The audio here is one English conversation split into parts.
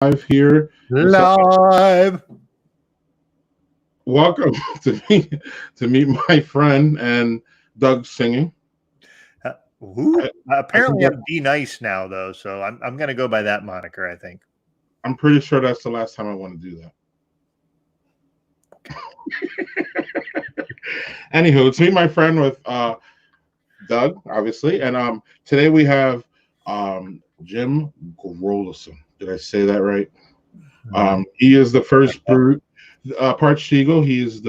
live here. Live. Welcome to meet my friend and Doug singing. Apparently, I'm Be Nice now, though, so I'm going to go by that moniker, I think. I'm pretty sure that's the last time I want to do that. Anywho, it's me, my friend, with Doug, obviously, and today we have Jim Goronson. Did I say that right? He is the first Parched Eagle. He is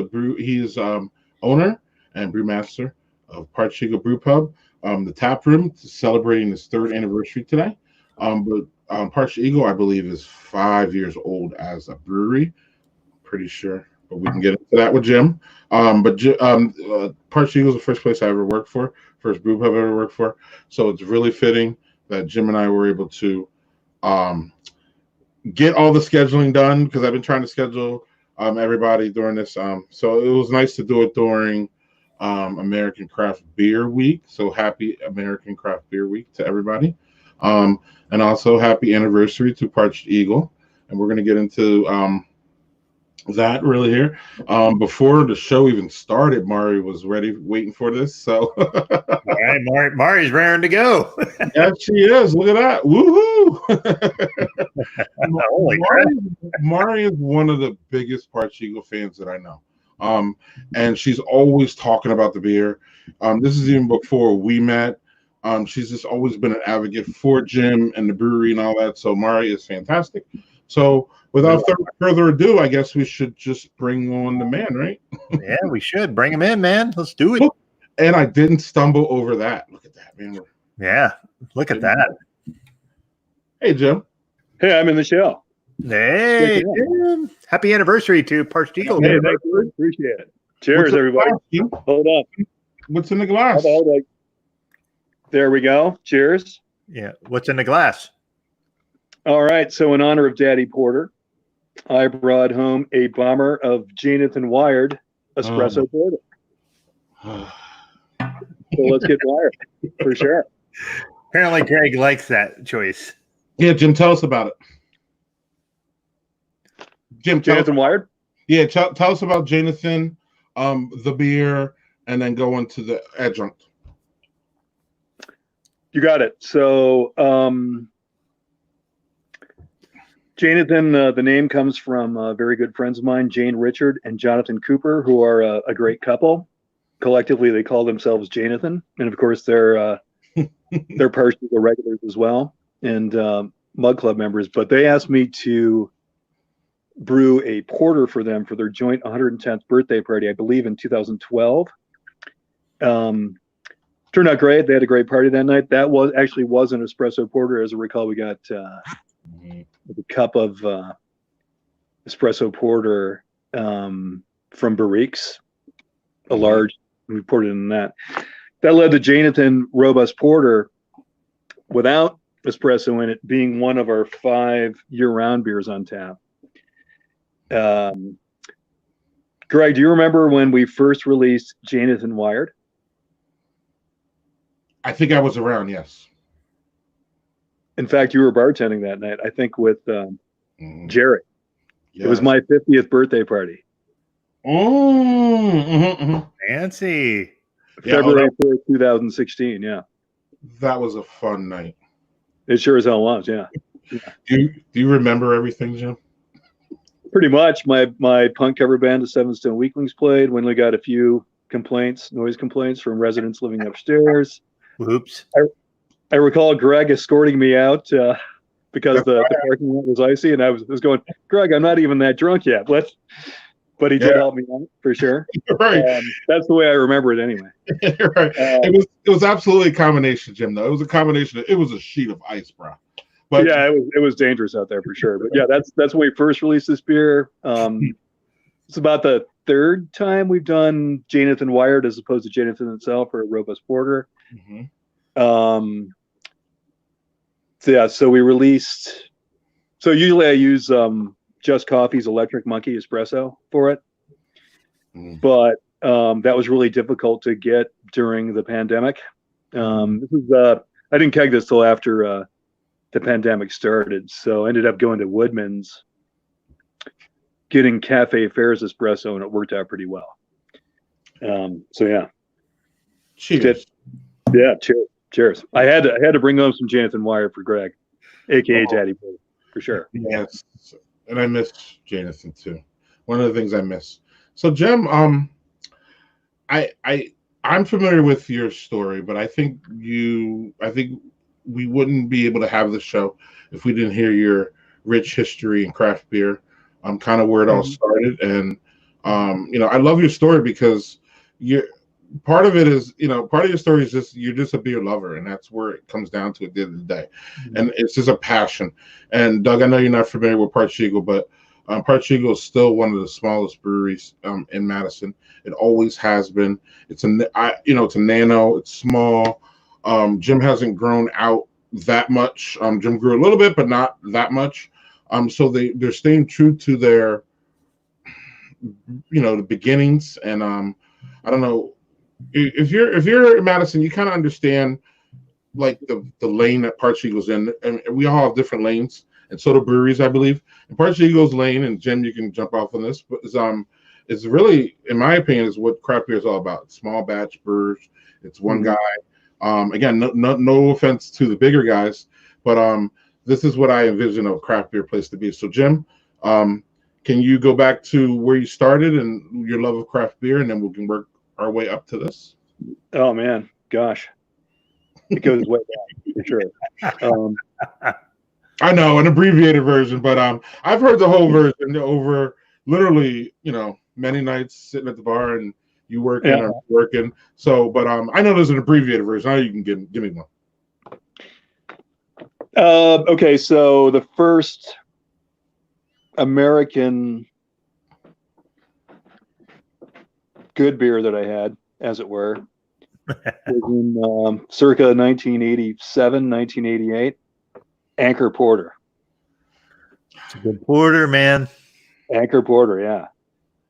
owner and brewmaster of Parched Eagle Brew Pub. The tap room is celebrating its 3rd anniversary today. But Parched Eagle, I believe, is 5 years old as a brewery. Pretty sure, but we can get into that with Jim. Parched Eagle is the first place I ever worked for, first brew pub I ever worked for. So it's really fitting that Jim and I were able to get all the scheduling done, because I've been trying to schedule everybody during this. So it was nice to do it during American Craft Beer Week. So happy American Craft Beer Week to everybody. And also happy anniversary to Parched Eagle. And we're going to get into that really here. Before the show even started, Mari was ready, waiting for this. So all right, Mari's raring to go. Yeah, she is. Look at that. Woohoo! Mari is one of the biggest Parched Eagle fans that I know. And she's always talking about the beer. This is even before we met. She's just always been an advocate for Jim and the brewery and all that. So Mari is fantastic. So without further ado, I guess we should just bring on the man, right? Yeah, we should bring him in, man. Let's do it. And I didn't stumble over that. Look at that, man. Yeah, look at that. Hey, Jim. Hey, I'm in the show. Hey, Jim. Happy anniversary to Parched Eagle. Hey, thank you. Appreciate it. Cheers, everybody. Hold up. What's in the glass? Hold up. There we go. Cheers. Yeah. What's in the glass? All right. So in honor of Daddy Porter, I brought home a bomber of Jonathan Wired espresso porter. So let's get wired for sure. Apparently, Greg likes that choice. Yeah, Jim, tell us about it. Jim, Jonathan Wired? Yeah, tell us about Jonathan, the beer, and then go into the adjunct. You got it. So Jonathan, the name comes from very good friends of mine, Jane Richard and Jonathan Cooper, who are a great couple. Collectively, they call themselves Jonathan, and of course, they're Parched Eagle regulars as well, and Mug Club members. But they asked me to brew a porter for them for their joint 110th birthday party, I believe in 2012. Turned out great. They had a great party that night. That was an espresso porter. As I recall, we got a cup of espresso porter from Barrique's, a large. We poured it in that. That led to Jonathan Robust Porter without espresso in it being one of our 5 year-round beers on tap. Greg, do you remember when we first released Jonathan Wired? I think I was around, yes. In fact, you were bartending that night, I think, with Jerry. Yes. It was my 50th birthday party. Fancy. February 4th, 2016, yeah. That was a fun night. It sure as hell was, yeah. Do you remember everything, Jim? Pretty much. My punk cover band, the Seven Stone Weaklings, played when we got a few noise complaints from residents living upstairs. Oops. I recall Greg escorting me out because the parking lot was icy, and I was going, Greg, I'm not even that drunk yet. But he did help me out for sure. Right. That's the way I remember it anyway. Right. It was absolutely a combination, Jim, though. It was a combination. It was a sheet of ice, bro. But yeah, it was dangerous out there for sure. But yeah, that's when we first released this beer. It's about the 3rd time we've done Jonathan Wired as opposed to Jonathan itself or a Robust Porter. So we released. So usually I use Just Coffee's Electric Monkey Espresso for it, but that was really difficult to get during the pandemic. This is I didn't keg this till after the pandemic started. So I ended up going to Woodman's, getting Cafe Ferris espresso, and it worked out pretty well. So yeah. Cheers. Yeah, cheers. I had to bring home some Jonathan Wire for Greg, aka Daddy Boy, for sure. Yes, and I miss Jonathan too. One of the things I miss. So Jim, I'm familiar with your story, but I think we wouldn't be able to have this show if we didn't hear your rich history in craft beer. Kind of where it all started, and I love your story because part of it is, part of your story is just you're just a beer lover, and that's where it comes down to at the end of the day. And it's just a passion. And Doug, I know you're not familiar with Parched Eagle, but Parched Eagle is still one of the smallest breweries in Madison. It always has been. It's a nano. It's small. Jim hasn't grown out that much. Jim grew a little bit, but not that much. So they're staying true to their, the beginnings. And I don't know, if you're in Madison, you kind of understand like the lane that Parched Eagle's in, and we all have different lanes, and so do breweries, I believe. And Parched Eagle's lane, and Jim, you can jump off on this, but is really, in my opinion, is what craft beer is all about. Small batch brewers. It's one guy. Again, no offense to the bigger guys, but this is what I envision a craft beer place to be. So, Jim, can you go back to where you started and your love of craft beer, and then we can work our way up to this? Oh man, gosh, it goes way back for sure. I know an abbreviated version, but I've heard the whole version over literally, many nights sitting at the bar and you working or working. So, but I know there's an abbreviated version. I know you can give me one. Okay, so the first American good beer that I had, as it were, was in circa 1987, 1988. Anchor Porter. It's a good porter, man. Anchor Porter, yeah.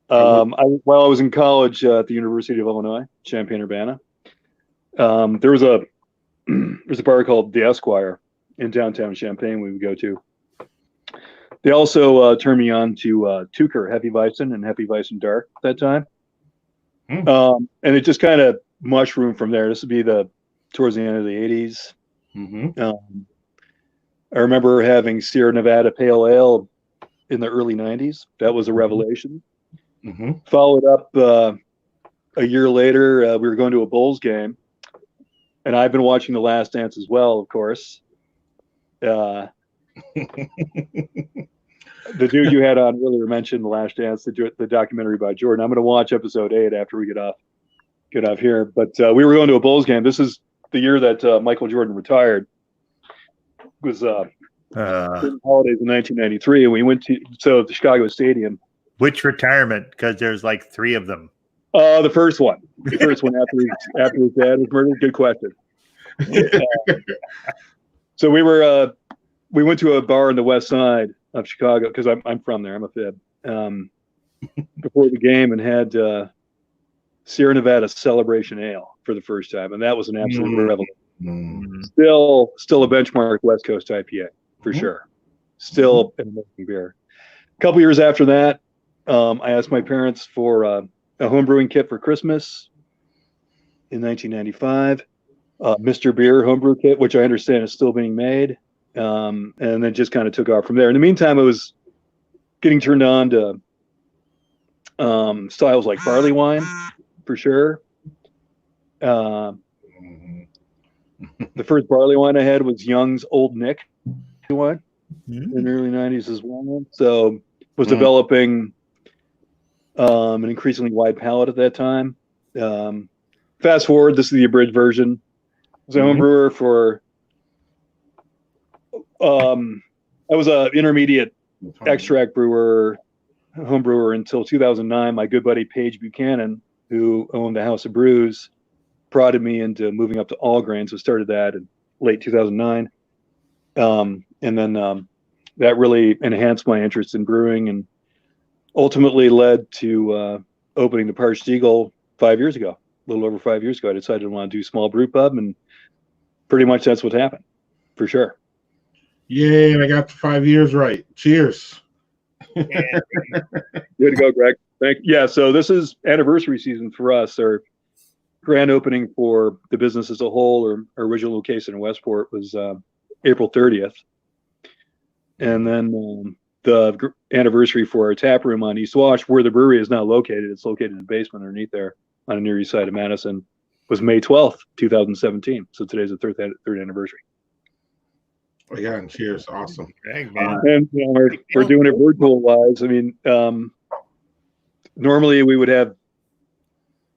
While I was in college at the University of Illinois, Champaign-Urbana, there's a bar called The Esquire in downtown Champaign we would go to. They also turned me on to Tucher Hefeweizen and Hefeweizen Dark at that time. And it just kind of mushroomed from there. This would be towards the end of the 80s. I remember having Sierra Nevada Pale Ale in the early 90s. That was a revelation. Followed up a year later, we were going to a Bulls game. And I've been watching The Last Dance as well, of course. The dude you had on earlier mentioned The Last Dance, the documentary by Jordan. I'm going to watch episode 8 after we get off here. But we were going to a Bulls game. This is the year that Michael Jordan retired. It was holidays in 1993, and we went to the Chicago Stadium. Which retirement? Because there's like 3 of them. The first one after his dad was murdered. Good question. So we went to a bar on the west side of Chicago because I'm from there. I'm a Fib. Before the game, and had Sierra Nevada Celebration Ale for the first time, and that was an absolute revelation. Still a benchmark West Coast IPA for sure. Still an amazing beer. A couple years after that, I asked my parents for a home brewing kit for Christmas in 1995. Mr. Beer homebrew kit, which I understand is still being made, and then just kind of took off from there. In the meantime, I was getting turned on to styles like barley wine, for sure. The first barley wine I had was Young's Old Nick wine in the early 90s as well. So was developing an increasingly wide palate at that time. Fast forward, this is the abridged version. I was a home brewer for I was an intermediate extract brewer, home brewer until 2009. My good buddy Paige Buchanan, who owned the House of Brews, prodded me into moving up to all grain. So started that in late 2009. And then that really enhanced my interest in brewing and ultimately led to opening the Parched Eagle 5 years ago, a little over 5 years ago. I decided I want to do small brew pub, and pretty much that's what happened, for sure. Yay! And I got the 5 years right. Cheers. Way to go, Greg. Thank you. Yeah, so this is anniversary season for us. Our grand opening for the business as a whole, or our original location in Westport, was April 30th. And then the anniversary for our tap room on East Wash, where the brewery is now located, it's located in the basement underneath there on the near east side of Madison, was May 12th, 2017. So today's the third anniversary. Oh, yeah, and cheers. Awesome. Greg, man. And we're doing it virtual wise. I mean, normally we would have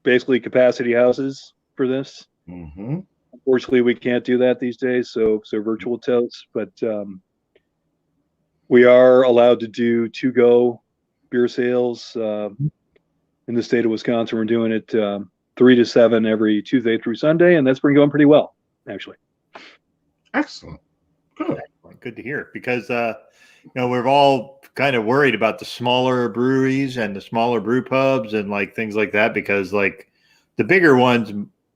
basically capacity houses for this. Mm-hmm. Unfortunately, we can't do that these days. So virtual totes, but we are allowed to do to-go beer sales in the state of Wisconsin. We're doing it 3 to 7 every Tuesday through Sunday, and that's been going pretty well, actually. Excellent. Good. Good to hear, because we're all kind of worried about the smaller breweries and the smaller brew pubs and like things like that, because like the bigger ones,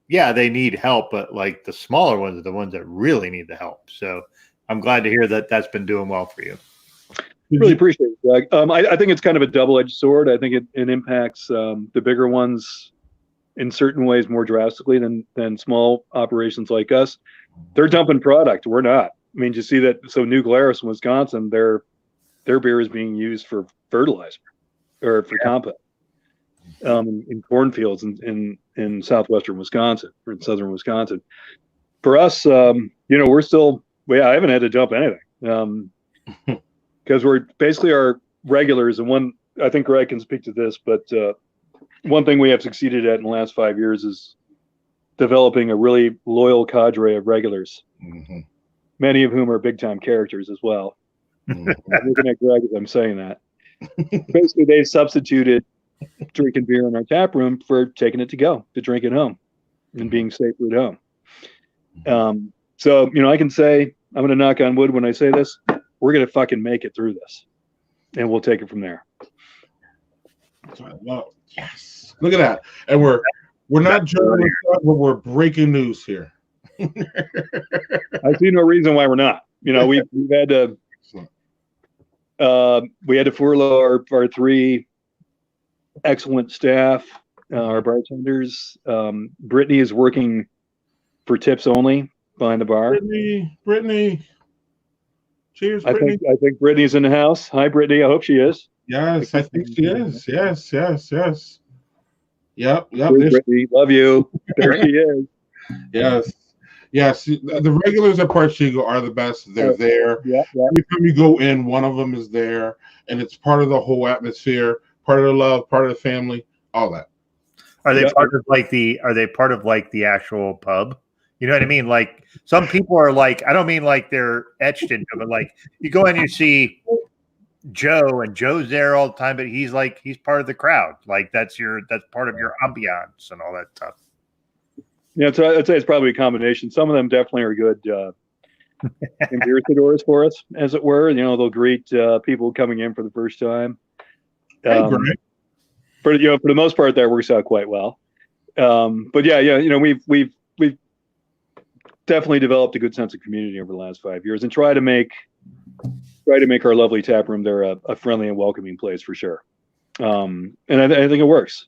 yeah, they need help, but like the smaller ones are the ones that really need the help. So I'm glad to hear that that's been doing well for you. Really appreciate it, Doug. I think it's kind of a double-edged sword. I think it impacts the bigger ones in certain ways more drastically than small operations like us. They're dumping product. We're not. I mean, you see that. So New Glarus in Wisconsin, their beer is being used for fertilizer or for compost in cornfields in southwestern Wisconsin or in southern Wisconsin. For us, we're still. I haven't had to dump anything. Because we're basically our regulars, and one, I think Greg can speak to this, but one thing we have succeeded at in the last 5 years is developing a really loyal cadre of regulars, many of whom are big-time characters as well. I'm looking at Greg as I'm saying that. Basically, they substituted drinking beer in our tap room for taking it to drink at home and being safer at home. So, I can say, I'm going to knock on wood when I say this, we're going to fucking make it through this, and we'll take it from there. Well, yes. Look at that. And we're not journalists, but we're breaking news here. I see no reason why we're not. We've had to furlough our 3 excellent staff, our bartenders. Brittany is working for tips only behind the bar. Brittany. Cheers, Brittany. I think Brittany's in the house. Hi, Brittany. I hope she is. Yes, I think she is. Yes. Yep. Brittany, love you. There she is. Yes. The regulars at Parchigo are the best. They're there. Yeah. Every time you go in, one of them is there, and it's part of the whole atmosphere, part of the love, part of the family, all that. Are they part of the actual pub? You know what I mean? Like some people are like, I don't mean like they're etched into it, but like you go in and you see Joe, and Joe's there all the time, but he's part of the crowd. Like that's part of your ambiance and all that stuff. Yeah, so I'd say it's probably a combination. Some of them definitely are good ambassadors for us, as it were. They'll greet people coming in for the first time. Hey, Greg. For the most part, that works out quite well. But we've definitely developed a good sense of community over the last 5 years, and try to make our lovely tap room there a friendly and welcoming place for sure. And I think it works.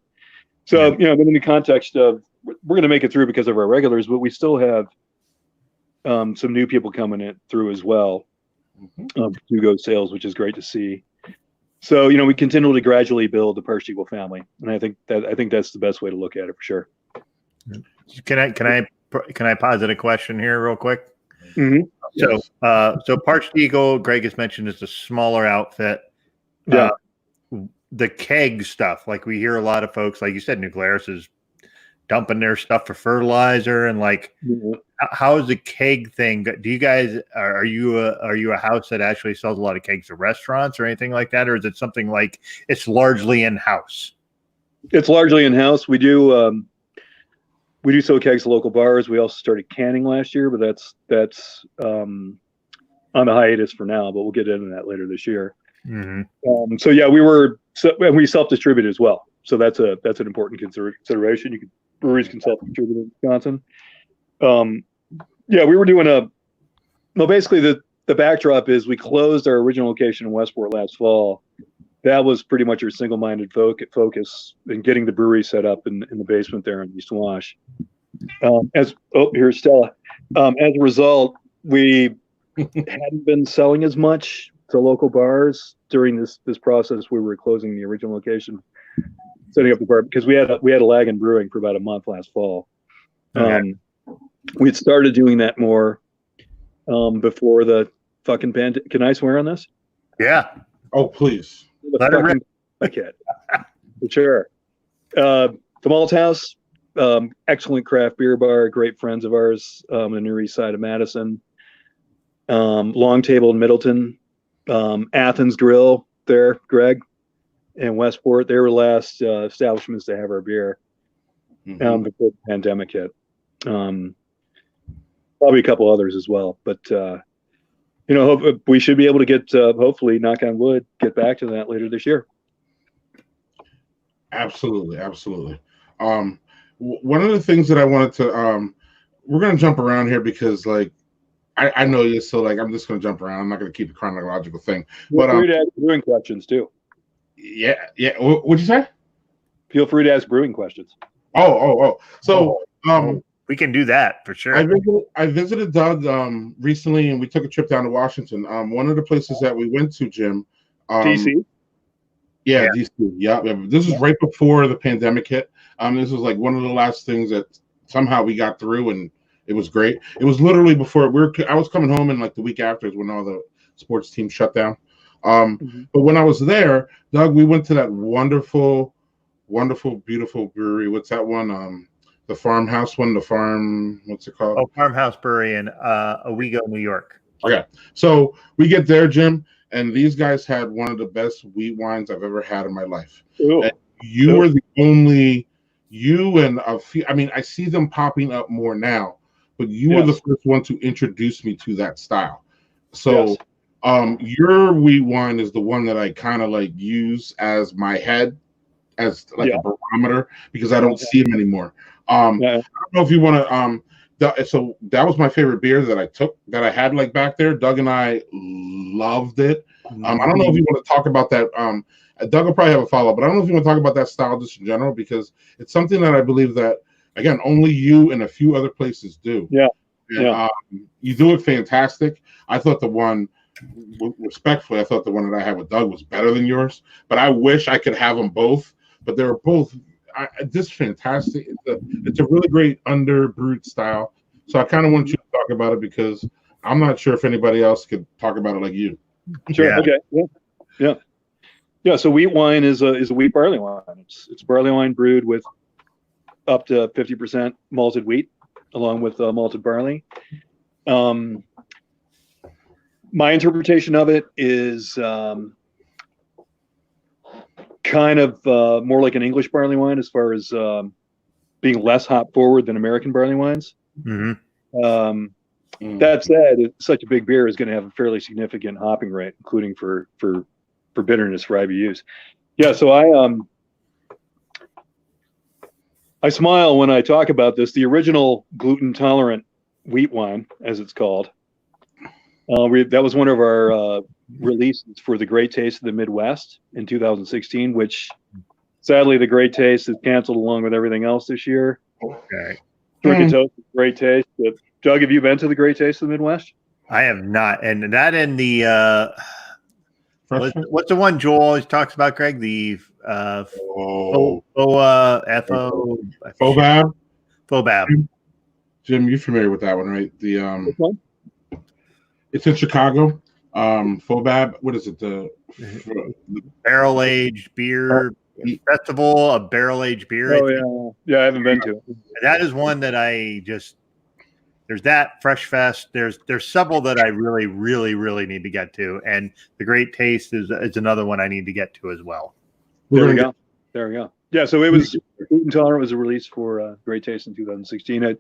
So, in the context of we're going to make it through because of our regulars, but we still have some new people coming through as well to go sales, which is great to see. So, we continually gradually build the Parchigo family, and I think that's the best way to look at it for sure. Can I posit a question here real quick? Mm-hmm. So Parchigo, Greg has mentioned, is a smaller outfit. Yeah. The keg stuff, like we hear a lot of folks, like you said, New Glarus is dumping their stuff for fertilizer, and like, how is the keg thing? Do you guys are you a house that actually sells a lot of kegs to restaurants or anything like that, or is it something like it's largely in house? It's largely in house. We do sell kegs to local bars. We also started canning last year, but that's on the hiatus for now. But we'll get into that later this year. Mm-hmm. We self-distribute as well. So that's an important consideration. Breweries can self-distribute in Wisconsin. We were doing basically the backdrop is we closed our original location in Westport last fall. That was pretty much our single-minded focus in getting the brewery set up in the basement there in East Wash. Here's Stella. As a result, we hadn't been selling as much to local bars during this process. We were closing the original location, setting up the bar, because we had a lag in brewing for about a month last fall. We'd started doing that more before the fucking pandemic. Can I swear on this? Yeah. Oh, please. Okay. For sure. The Malt House, excellent craft beer bar, great friends of ours on the Near East Side of Madison. Long Table in Middleton. Athens Grill there, Greg, and Westport. They were the last establishments to have our beer before the pandemic hit. Probably a couple others as well, but we should be able to get, hopefully, knock on wood, get back to that later this year. Absolutely. One of the things that I wanted to, we're going to jump around here because, like, I know you, so, like, I'm just going to jump around. I'm not going to keep a chronological thing. Feel free to ask brewing questions, too. Yeah. What'd you say? Feel free to ask brewing questions. So, we can do that for sure. I visited Doug recently, and we took a trip down to Washington. One of the places that we went to, Jim. DC? Yeah, DC. Yeah. This was right before the pandemic hit. This was like one of the last things that somehow we got through, and it was great. It was literally before I was coming home, and like the week after is when all the sports teams shut down. But when I was there, Doug, we went to that wonderful, beautiful brewery. What's that one? The farmhouse one, what's it called? Oh, Farmhouse Brewery in Owego, New York. Okay. So we get there, Jim, and these guys had one of the best wheat wines I've ever had in my life. And you were the only, and a few, I mean, I see them popping up more now, but you were the first one to introduce me to that style. So your wheat wine is the one that I kind of like use as my head, as like a barometer, because I don't see them anymore. I don't know if you want to. So that was my favorite beer that I had like back there. Doug and I loved it. I don't know if you want to talk about that. Doug will probably have a follow up, but I don't know if you want to talk about that style just in general, because it's something that I believe that, again, only you and a few other places do. You do it fantastic. I thought respectfully, I thought the one that I had with Doug was better than yours, but I wish I could have them both. But they were both just fantastic. It's a really great underbrewed style. So I kind of want you to talk about it, because I'm not sure if anybody else could talk about it like you. Sure. Yeah. Okay. Yeah. So wheat wine is a wheat barley wine. It's barley wine brewed with up to 50% malted wheat, along with malted barley. My interpretation of it is kind of more like an English barley wine, as far as being less hop forward than American barley wines. That said, it's such a big beer is going to have a fairly significant hopping rate, including for bitterness for IBUs. Yeah, so I smile when I talk about this. The original gluten tolerant wheat wine, as it's called, that was one of our releases for the Great Taste of the Midwest in 2016, which sadly the Great Taste is canceled along with everything else this year. Okay. Crooked Toast, Great Taste. Doug, have you been to the Great Taste of the Midwest? I have not, and that in the what's the one Joel always talks about, Greg? The FOBAB. Jim, you're familiar with that one, right? It's in Chicago. FOBAB. What is it? The barrel aged beer festival of barrel aged beer. Oh yeah. I haven't been to it. That is one that I just. There's that Fresh Fest. There's several that I really, really, really need to get to, and the Great Taste is another one I need to get to as well. There we go. Yeah, so it was Gluten Tolerant was a release for Great Taste in 2016.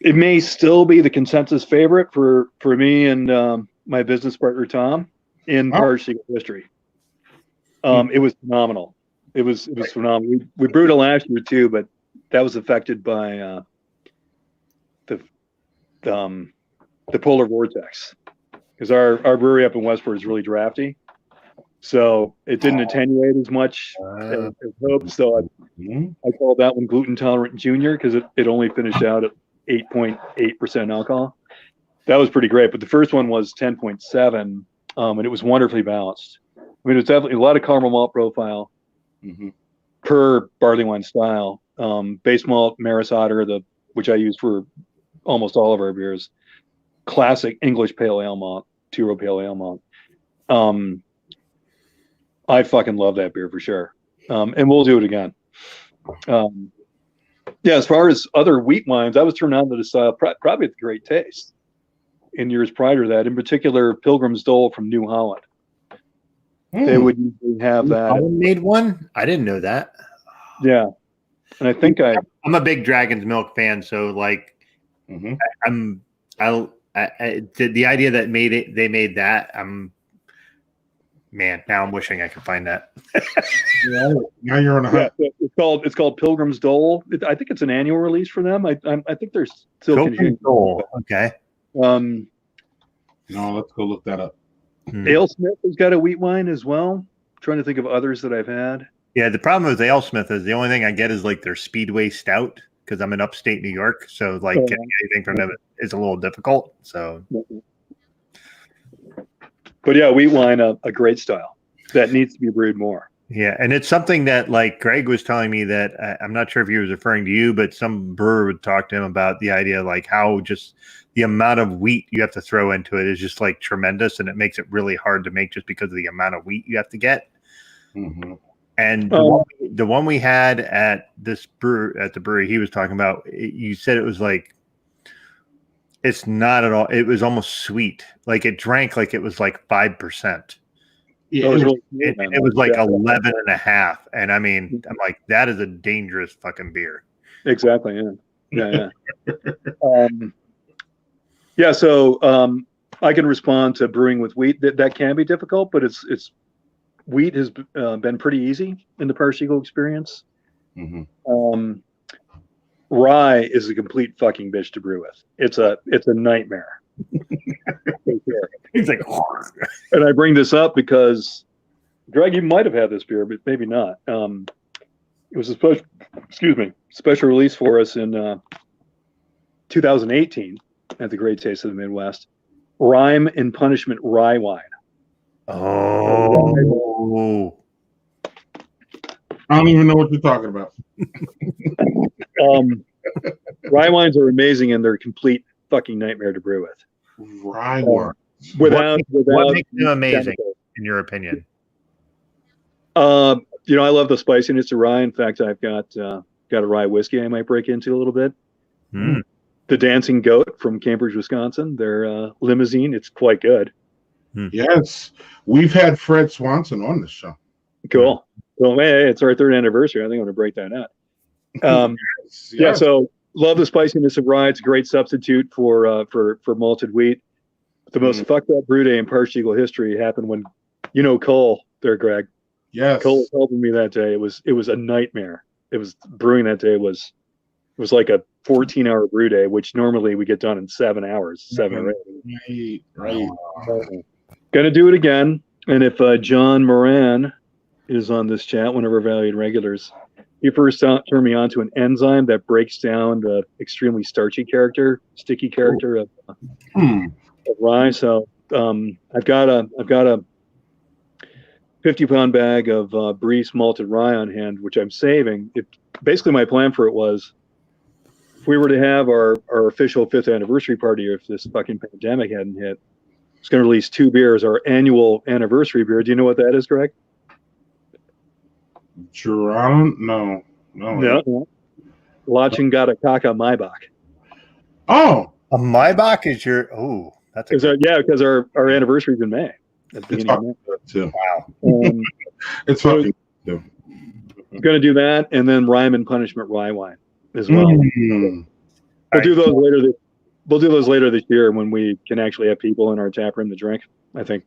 It may still be the consensus favorite for me and my business partner Tom in Parched history. It was phenomenal. It was phenomenal. We brewed it last year too, but that was affected by the polar vortex, because our brewery up in Westport is really drafty, so it didn't attenuate as much as hoped. So I called that one gluten tolerant junior because it only finished out at 8.8% alcohol. That was pretty great, but the first one was 10.7, and it was wonderfully balanced. I mean, it's definitely a lot of caramel malt profile per barley wine style. Base malt, Maris Otter, which I use for almost all of our beers. Classic English pale ale malt, two-row pale ale malt. I fucking love that beer for sure, and we'll do it again. Yeah, as far as other wheat wines, I was turned on to the style probably with great taste in years prior to that. In particular, Pilgrim's Dole from New Holland. They would usually have that. Holland made one? I didn't know that. Yeah, and I think I'm a big Dragon's Milk fan, so like, the idea that they made that. Man, now I'm wishing I could find that. Now you're on a high. Yeah, it's called Pilgrim's Dole. I think it's an annual release for them. I think they're still Pilgrim's Dole. Okay. No, let's go look that up. AleSmith has got a wheat wine as well. I'm trying to think of others that I've had. Yeah, the problem with AleSmith is the only thing I get is like their Speedway Stout because I'm in upstate New York, so like getting anything from them is a little difficult. So. But yeah, wheat wine, a great style that needs to be brewed more. Yeah, and it's something that like Greg was telling me that I'm not sure if he was referring to you, but some brewer would talk to him about the idea like how just the amount of wheat you have to throw into it is just like tremendous, and it makes it really hard to make just because of the amount of wheat you have to get. And the one we had at the brewery he was talking about, you said it was like. It's not at all. It was almost sweet. Like it drank like it was like 5%. Yeah, it was like 11.5. And I mean, I'm like, that is a dangerous fucking beer. Exactly. Yeah. Yeah. So I can respond to brewing with wheat. That can be difficult, but it's wheat has been pretty easy in the Parsh Eagle experience. Rye is a complete fucking bitch to brew with. It's a nightmare. He's like, and I bring this up because Greg, you might have had this beer, but maybe not. It was a special release for us in 2018 at the Great Taste of the Midwest. Rhyme and Punishment Rye Wine. Oh. I don't even know what you're talking about. Rye wines are amazing, and they're a complete fucking nightmare to brew with. Rye wine. Without what makes them amazing, in your opinion? I love the spiciness of rye. In fact, I've got a rye whiskey I might break into a little bit. The Dancing Goat from Cambridge, Wisconsin. Their limousine. It's quite good. Yes, we've had Fred Swanson on the show. Cool. Well, hey, it's our 3rd anniversary. I think I'm going to break that out. Yeah, so love the spiciness of rye. It's a great substitute for malted wheat. The most fucked up brew day in Parsh Eagle history happened when, Cole there, Greg. Yes. Cole was helping me that day. It was a nightmare. It was brewing that day was like a 14-hour brew day, which normally we get done in 7 hours, 7 or 8. Right. Gonna do it again. And if John Moran is on this chat, one of our valued regulars, he first turned me on to an enzyme that breaks down the extremely sticky character of rye. So I've got a 50-pound bag of Breeze malted rye on hand, which I'm saving. Basically, my plan for it was, if we were to have our official 5th anniversary party, or if this fucking pandemic hadn't hit, I was going to release 2 beers, our annual anniversary beer. Do you know what that is, Greg? Geronimo? No. Lachingata Kaka Maibach. Oh, a Maibach is your that's because our anniversary's in May. At the beginning of May. Too. Wow. It's fucking. I'm going to do that, and then Rhyme and Punishment Rye Wine as well. We'll do those later. We'll do those later this year when we can actually have people in our tap room to drink. I think.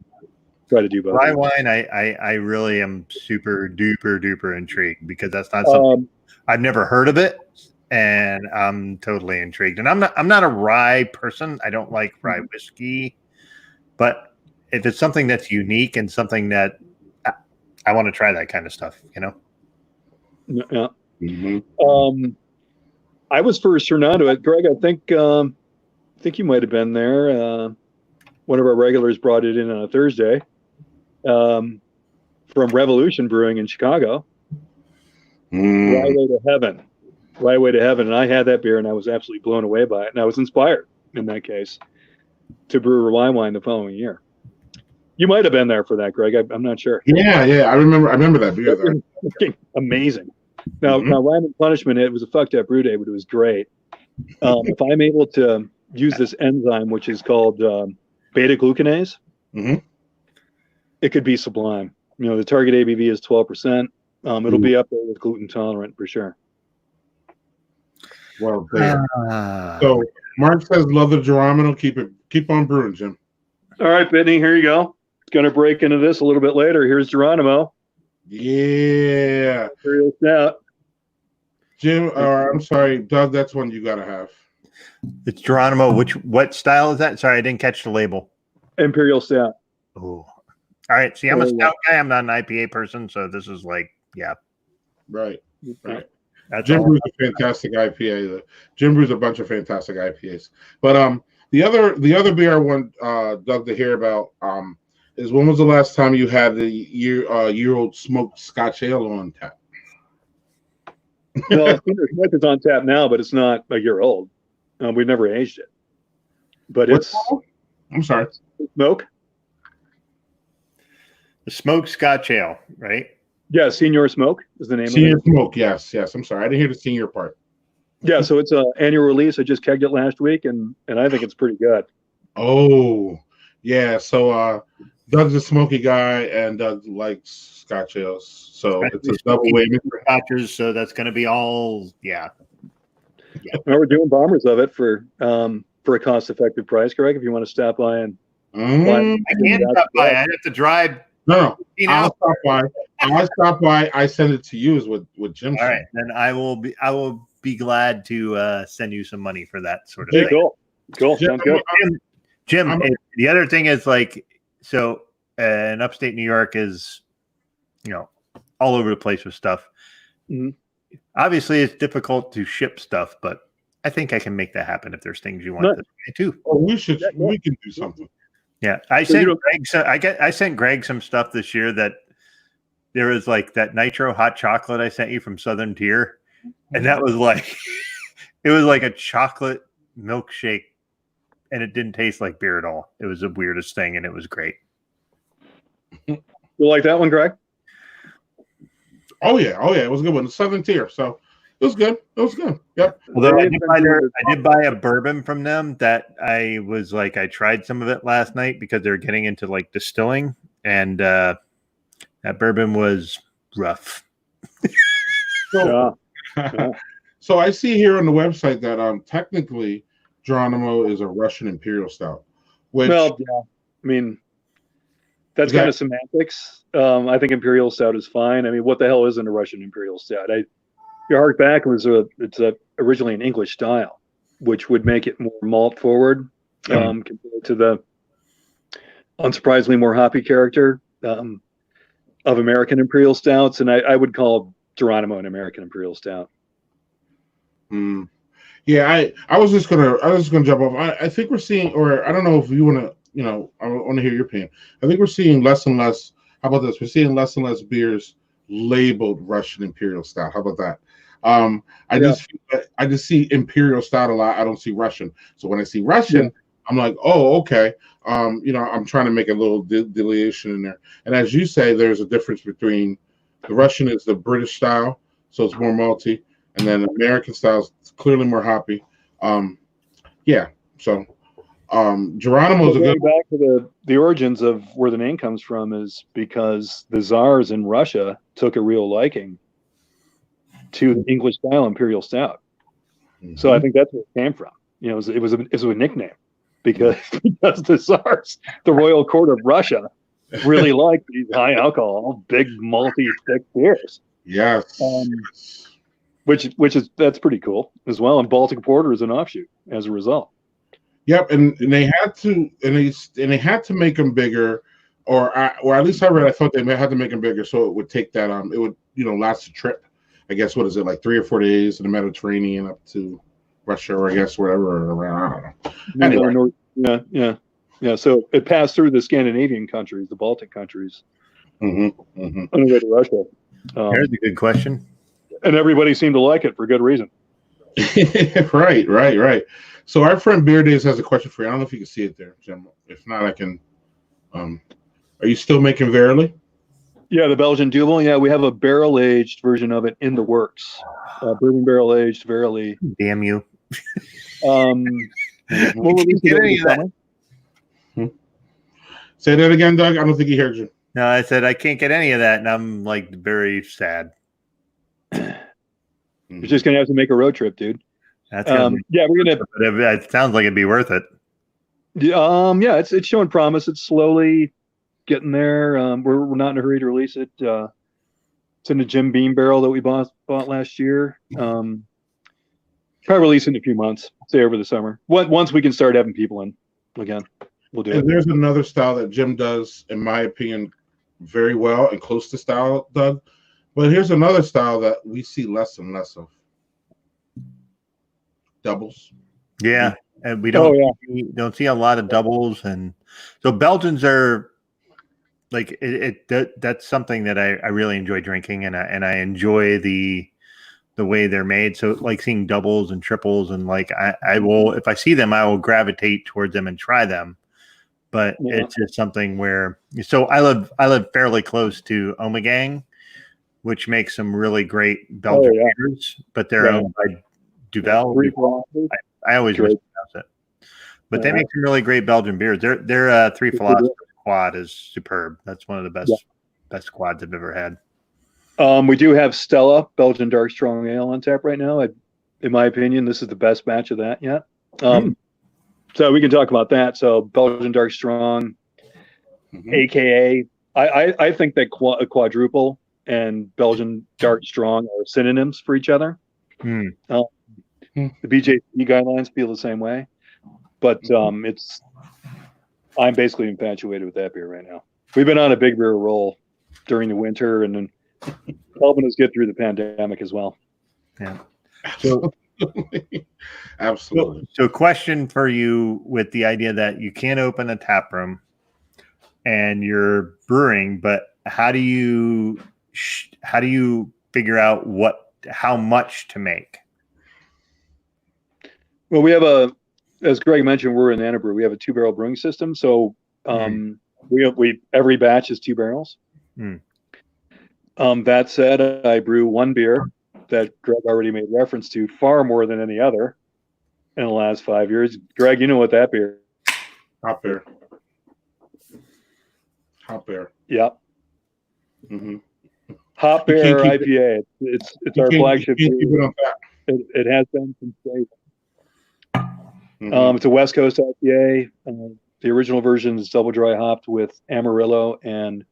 Try to do both. Rye wine, I really am super duper intrigued because that's not something I've never heard of it. and I'm totally intrigued. And I'm not a rye person. I don't like rye whiskey, but if it's something that's unique and something that I want to try that kind of stuff, Yeah. Mm-hmm. I was first turned on to it, Greg. I think you might have been there. One of our regulars brought it in on a Thursday from Revolution Brewing in Chicago. Rye Way to Heaven. Rye Way to Heaven. And I had that beer and I was absolutely blown away by it. And I was inspired in that case to brew Rye Wine the following year. You might have been there for that, Greg. I'm not sure. Yeah. I remember that beer there. Amazing. Now, Rhyme and Punishment, it was a fucked up brew day, but it was great. If I'm able to use this enzyme, which is called beta glucanase, it could be sublime. The target ABV is 12%. It'll be up there with gluten tolerant for sure. Well, there. So Mark says, "Love the Geronimo. Keep on brewing, Jim." All right, Brittany, here you go. Going to break into this a little bit later. Here's Geronimo. Yeah. Imperial Stout. Jim, or I'm sorry, Doug, that's one you gotta have. It's Geronimo. What style is that? Sorry, I didn't catch the label. Imperial Stout. Oh. All right. See, I'm a stout guy. I'm not an IPA person, so this is like, yeah. Right. That's Jim brews a fantastic IPA. Jim brews a bunch of fantastic IPAs. But the other beer I want Doug to hear about is, when was the last time you had the year-old smoked Scotch ale on tap? Well, Smith is on tap now, but it's not a year old. We've never aged it. But What's I'm sorry. Smoke? the smoked Scotch ale, right? Yeah, Senior Smoke is the name Senior of it. Smoke, yes. I'm sorry. I didn't hear the senior part. Yeah, so it's an annual release. I just kegged it last week, and I think it's pretty good. Oh, yeah. So Doug's a smoky guy, and Doug likes Scotch ales. So it's a double whammy. Scotches, so that's going to be all, yeah. Well, we're doing bombers of it for a cost-effective price, Greg. If you want to stop by and I can't stop by. I'd have to drive. No, I'll stop by. I'll stop by. I send it to you, is what Jim said. All right, then I will be glad to send you some money for that sort of thing. Cool. Jim, Sounds good. Jim, the other thing is, like, so in upstate New York is, all over the place with stuff. Mm-hmm. Obviously, it's difficult to ship stuff, but I think I can make that happen if there's things you want to do too. Oh, we can do something. Yeah, I sent Greg some stuff this year that there was, like, that nitro hot chocolate I sent you from Southern Tier, and that was like it was like a chocolate milkshake, and it didn't taste like beer at all. It was the weirdest thing, and it was great. You like that one, Greg? Oh yeah, it was a good one. The Southern Tier, so it was good. Yep. Although I did buy a bourbon from them that I was like, I tried some of it last night because they're getting into, like, distilling, and that bourbon was rough. So I see here on the website that technically Geronimo is a Russian Imperial Stout. Which, well, yeah. I mean, that's kind of semantics. I think Imperial Stout is fine. I mean, what the hell isn't a Russian Imperial Stout? Your hark back it's originally an English style, which would make it more malt forward compared to the unsurprisingly more hoppy character of American Imperial Stouts, and I would call Geronimo an American Imperial Stout. Yeah, I was just gonna jump off. I think we're seeing, or I don't know if you want to, I want to hear your opinion. I think we're seeing less and less. How about this? We're seeing less and less beers labeled Russian Imperial Stout. How about that? I just see Imperial Stout a lot. I don't see Russian. So when I see Russian, I'm like, oh, okay. I'm trying to make a little delineation in there. And as you say, there's a difference between the Russian is the British style, so it's more malty, and then the American style is clearly more hoppy. So Geronimo's a good. Back to the origins of where the name comes from is because the czars in Russia took a real liking to the English style Imperial Stout. Mm-hmm. So I think that's where it came from. It was a nickname because the czars, the royal court of Russia, really liked these high alcohol, big malty, thick beers. Yes. That's pretty cool as well. And Baltic Porter is an offshoot as a result. Yep, and they had to make them bigger, or at least I thought they had to make them bigger so it would take that it would last a trip. I guess what is it, like 3 or 4 days in the Mediterranean up to Russia, or I guess wherever around. I don't know. Anyway. Yeah. So it passed through the Scandinavian countries, the Baltic countries, on the way to Russia. Here's a good question. And everybody seemed to like it for good reason. Right. So our friend Beer Days has a question for you. I don't know if you can see it there, Jim. If not, I can. Are you still making Verily? Yeah, the Belgian Double. Yeah, we have a barrel-aged version of it in the works. Bourbon barrel-aged Verily. Damn you. We'll release it over the summer. Say that again, Doug. I don't think he heard you. No, I said I can't get any of that, and I'm like very sad. You're just gonna have to make a road trip, dude. That's we're gonna. It sounds like it'd be worth it. Yeah, it's showing promise. It's slowly getting there. We're not in a hurry to release it. It's in a Jim Beam barrel that we bought last year. Probably release in a few months, say over the summer. Once we can start having people in again, we'll do it. And there's another style that Jim does, in my opinion, very well and close to style, Doug. But here's another style that we see less and less of. Doubles. Yeah, and we don't see a lot of doubles, and so Belgians are like that's something that I really enjoy drinking, and I enjoy the way they're made. So like seeing doubles and triples, and like I will, if I see them, I will gravitate towards them and try them. But it's just something where I live fairly close to Omegang, which makes some really great Belgian beers, but they're owned by Duvel. I always mispronounce it, but they make some really great Belgian beers. Their Three Philosophers quad is superb. That's one of the best quads I've ever had. We do have Stella Belgian Dark Strong Ale on tap right now. In my opinion, this is the best batch of that yet. So we can talk about that. So Belgian Dark Strong, AKA, I think that quadruple and Belgian Dark Strong are synonyms for each other. The BJC guidelines feel the same way, but I'm basically infatuated with that beer right now. We've been on a big beer roll during the winter, and then helping us get through the pandemic as well. Yeah. Absolutely. So question for you, with the idea that you can't open a tap room and you're brewing, but how do you figure out how much to make? Well, we have as Greg mentioned, we're in Annabrew. We have a 2-barrel brewing system. So we every batch is 2 barrels. That said, I brew one beer that Greg already made reference to far more than any other in the last 5 years. Greg, you know what that beer? Hop beer. Yep. Hop Bear IPA. It's our flagship beer. It has been since day one. It's a West Coast IPA. The original version is double dry hopped with Amarillo and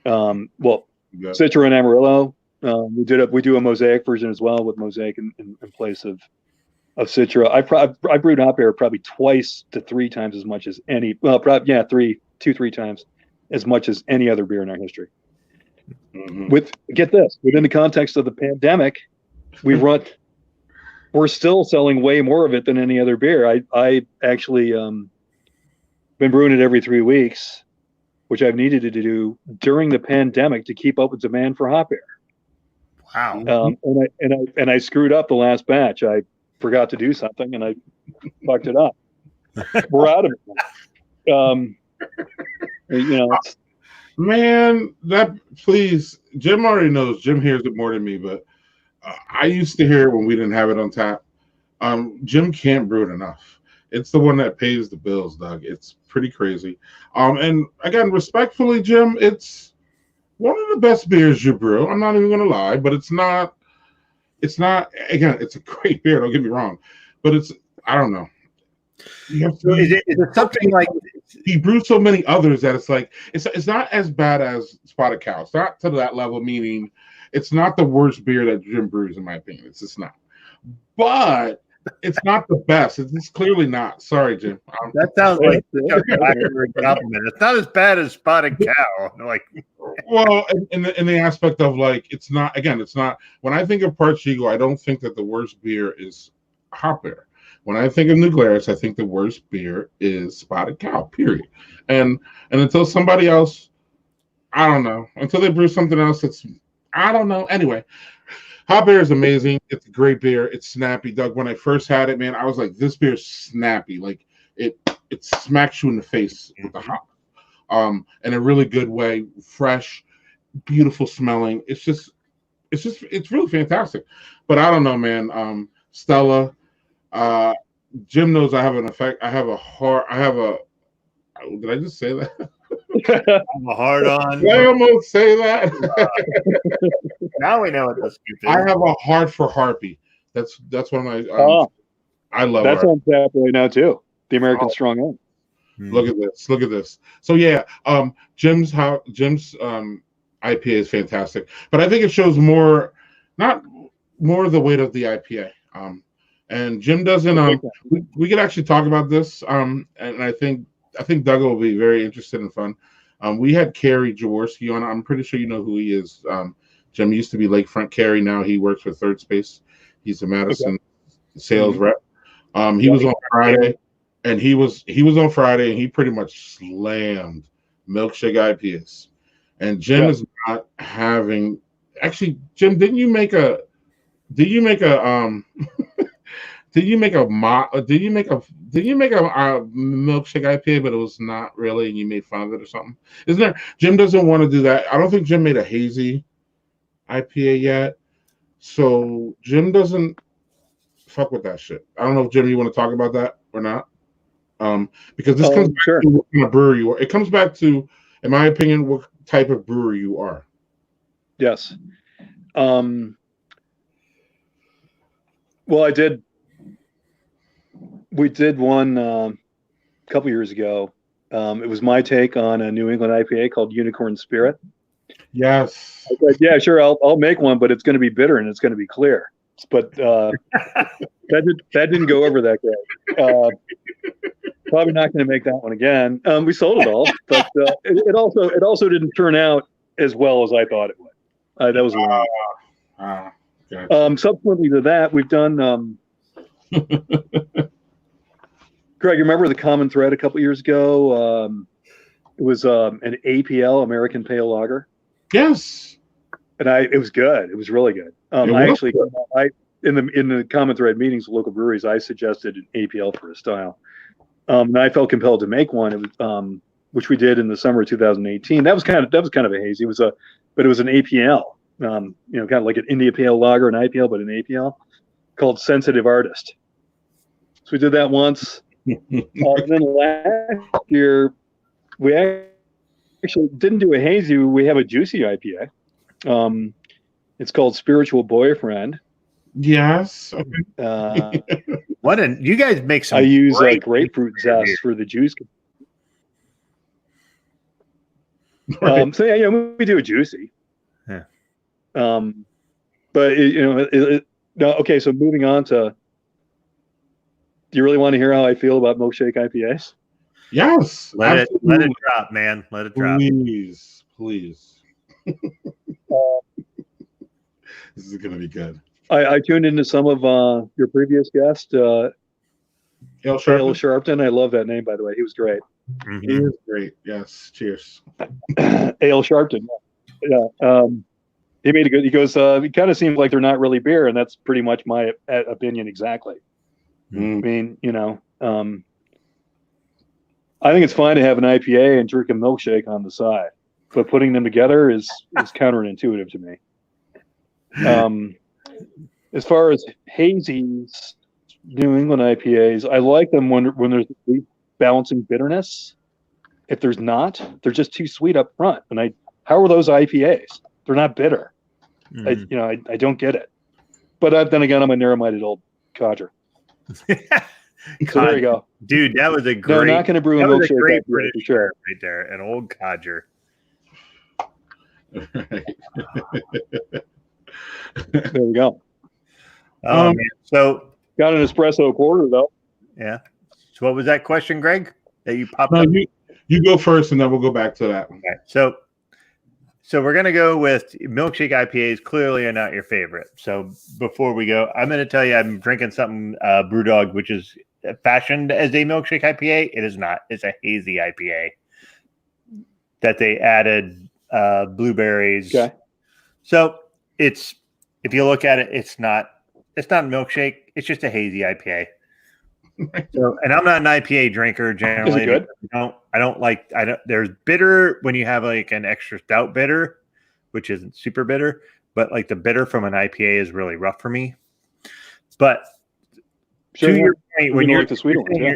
Citra and Amarillo. We do a Mosaic version as well with Mosaic in place of Citra. I brewed hop beer probably 2 to 3 times as much as any. Well, probably 2-3 times as much as any other beer in our history. Get this, within the context of the pandemic, we're still selling way more of it than any other beer. I actually been brewing it every 3 weeks, which I've needed to do during the pandemic to keep up with demand for hop beer. Wow. And I screwed up the last batch. I forgot to do something and I fucked it up. We're out of it. Man, please, Jim already knows. Jim hears it more than me, but I used to hear it when we didn't have it on tap. Jim can't brew it enough. It's the one that pays the bills, Doug. It's pretty crazy. And again, respectfully, Jim, it's one of the best beers you brew. I'm not even gonna lie, but it's not. Again, it's a great beer. Don't get me wrong, but I don't know. Is it something like he brews so many others that it's like it's not as bad as Spotted Cow. It's not to that level. Meaning, It's not the worst beer that Jim brews, in my opinion. It's just not. But it's not the best. It's clearly not. Sorry, Jim. That sounds like a compliment. It's not as bad as Spotted Cow. Like, well, in the aspect of like, it's not. Again, it's not. When I think of Parched Eagle, I don't think that the worst beer is hop beer. When I think of New Glarus, I think the worst beer is Spotted Cow. Period. And until somebody else, I don't know. Until they brew something else, I don't know. Anyway. Hop beer is amazing. It's a great beer. It's snappy, Doug. When I first had it, man, I was like, this beer's snappy. Like it smacks you in the face with the hop. In a really good way. Fresh, beautiful smelling. It's really fantastic. But I don't know, man. Stella, Jim knows I have an effect. Did I just say that? I'm a hard on. Did I almost say that? Now we know what this is. I have a heart for Harpy. That's one of my. I love that's Harpy. on tap right now too. The American Strong Ale. Look at this. Look at this. So yeah, Jim's IPA is fantastic, but I think it shows more the weight of the IPA. And Jim doesn't. We could actually talk about this. And I think Doug will be very interested and fun. We had Kerry Jaworski on. I'm pretty sure you know who he is. Jim used to be Lakefront Kerry. Now he works for Third Space. He's a Madison sales rep. He was on Friday, and he was on Friday, and he pretty much slammed milkshake IPAs. And Jim is not having. Actually, Jim, didn't you make a milkshake IPA, but it was not really, and you made fun of it or something? Isn't there? Jim doesn't want to do that. I don't think Jim made a hazy IPA yet, so Jim doesn't fuck with that shit. I don't know if Jim, you want to talk about that or not, because this comes back to what kind of brewery you are. It comes back to, in my opinion, what type of brewery you are. Yes. Well, we did one a couple years ago. It was my take on a New England IPA called Unicorn Spirit. Yes. I said, yeah, sure. I'll make one, but it's going to be bitter and it's going to be clear. But that didn't go over that great. Probably not going to make that one again. We sold it all, but it also didn't turn out as well as I thought it would. That was wrong. Gotcha. Subsequently to that, we've done. Greg, you remember the common thread a couple years ago? It was an APL, American Pale Lager. Yes. And it was good. It was really good. In the common thread meetings with local breweries, I suggested an APL for a style. And I felt compelled to make one. It was, which we did in the summer of 2018. That was kind of a hazy. It was an APL. Kind of like an India Pale Lager, an IPL, but an APL called Sensitive Artist. So we did that once. And then last year, we actually didn't do a hazy. We have a juicy IPA. It's called Spiritual Boyfriend. Yes. You guys make some. I use grapefruit zest for the juice. Right. So yeah, we do a juicy. Yeah. But okay. So moving on to. Do you really want to hear how I feel about milkshake IPAs? Yes. Let it drop, man. Let it drop. Please. This is going to be good. I tuned into some of your previous guests, Ale Sharpton. I love that name, by the way. He was great. Mm-hmm. He is great. Yes. Cheers. Ale Sharpton. Yeah. He made a good. He goes. It kind of seems like they're not really beer, and that's pretty much my opinion exactly. I mean, I think it's fine to have an IPA and drink a milkshake on the side, but putting them together is counterintuitive to me. As far as hazies, New England IPAs, I like them when there's balancing bitterness. If there's not, they're just too sweet up front. And how are those IPAs? They're not bitter. I don't get it. But then again, I'm a narrow-minded old codger. So there you go, dude. That was a great. No, not going to brew a milkshake. Great for sure. Right there, an old codger. There we go. Oh, man. So got an espresso porter though. yeah. So what was that question, Greg? That you popped No, up? you go first, and then we'll go back to that. Okay. So we're gonna go with milkshake IPAs. Clearly, are not your favorite. So before we go, I'm gonna tell you I'm drinking something BrewDog, which is fashioned as a milkshake IPA. It is not. It's a hazy IPA that they added blueberries. Okay. So it's, if you look at it, it's not a milkshake. It's just a hazy IPA. So, and I'm not an IPA drinker generally. Is it good? I don't like. There's bitter when you have like an extra stout bitter, which isn't super bitter, but like the bitter from an IPA is really rough for me. But Sure, to your point, when you're like the sweet ones, yeah.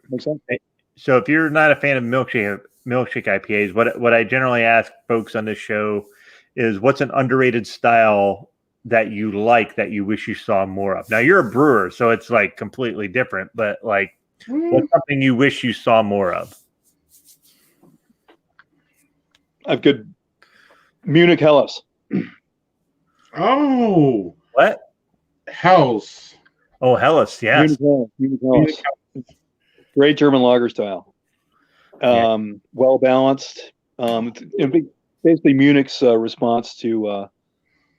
Makes sense. So if you're not a fan of milkshake IPAs, what I generally ask folks on this show is, what's an underrated style that you like that you wish you saw more of? Now you're a brewer, so it's like completely different, but like what's something you wish you saw more of? I've good Munich Helles. Oh, What? Helles. Oh, Helles, yes. Munich Helles. Great German lager style. Well balanced. Basically Munich's response to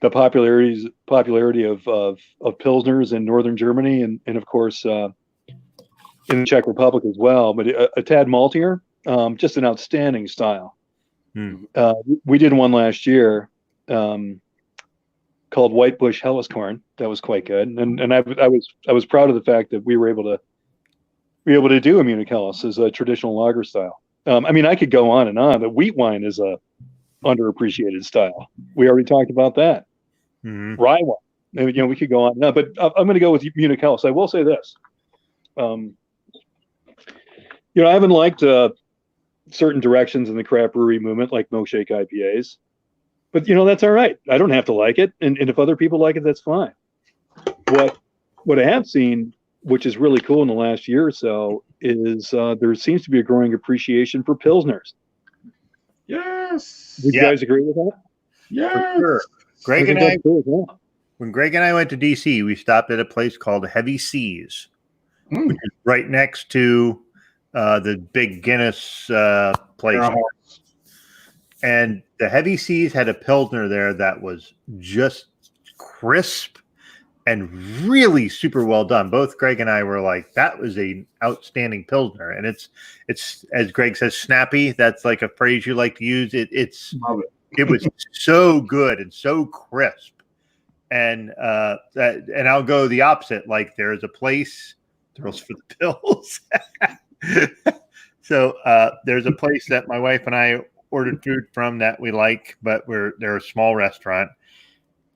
the popularity of Pilsners in northern Germany and of course in the Czech Republic as well, but a tad maltier, just an outstanding style. We did one last year called White Bush Helleskorn. That was quite good, and I was proud of the fact that we were able to do a Munich Helles as a traditional lager style. I mean, I could go on and on. The wheat wine is a underappreciated style. We already talked about that. Rye wine. We could go on and on, but I'm going to go with Munich Helles. I will say this. I haven't liked certain directions in the craft brewery movement, like milkshake IPAs, but that's all right. I don't have to like it, and if other people like it, that's fine. What I have seen, which is really cool in the last year or so, is there seems to be a growing appreciation for Pilsners. Yes. Would you guys agree with that? Yes. Sure. Greg and I, cool as well. when Greg and I went to DC, we stopped at a place called Heavy Seas, which is right next to the big Guinness place. And the Heavy Seas had a Pilsner there that was just crisp and really super well done. Both Greg and I were like, that was an outstanding Pilsner. And it's as Greg says, snappy. That's like a phrase you like to use. It was so good and so crisp. And and I'll go the opposite. Like, there's a place, Thrills for the Pills. So there's a place that my wife and I ordered food from that we like, but they're a small restaurant.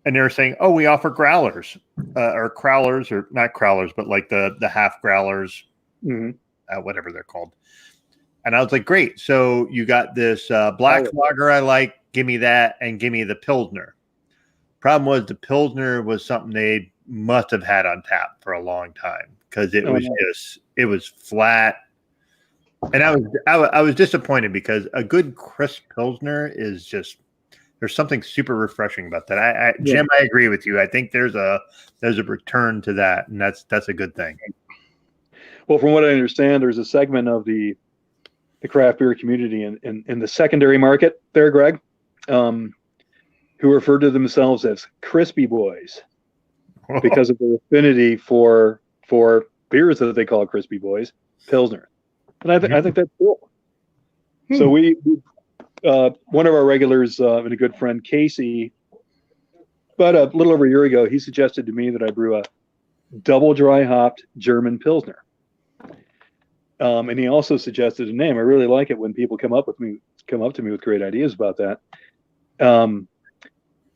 And they were saying, oh, we offer growlers or crowlers, or not crowlers, but like the half growlers, whatever they're called. And I was like, great. So you got this black lager I like. Give me that and give me the Pilsner. Problem was, the Pilsner was something they must have had on tap for a long time, because it was flat. And I was disappointed, because a good crisp Pilsner is just, there's something super refreshing about that. Jim, I agree with you. I think there's a return to that, and that's a good thing. Well, from what I understand, there's a segment of the craft beer community in the secondary market there, Greg, who refer to themselves as crispy boys because of their affinity for beers that they call crispy boys, Pilsner. And I think that's cool. So we one of our regulars and a good friend, Casey, about a little over a year ago, he suggested to me that I brew a double dry hopped German Pilsner. And he also suggested a name. I really like it when people come up to me with great ideas about that.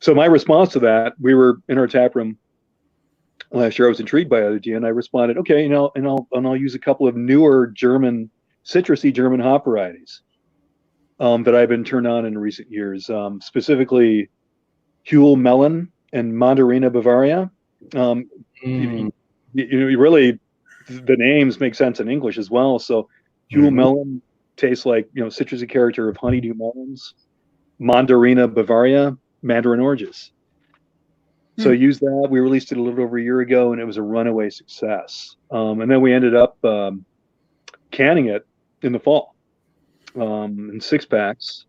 So my response to that, we were in our tap room last year. I was intrigued by the idea, and I responded, okay, and I'll use a couple of newer citrusy German hop varieties that I've been turned on in recent years, specifically Huell Melon and Mandarina Bavaria. Really, the names make sense in English as well. So Huell Melon tastes like citrusy character of honeydew melons. Mandarina Bavaria, mandarin oranges. So used that. We released it a little over a year ago, and it was a runaway success. And then we ended up canning it in the fall in 6-packs.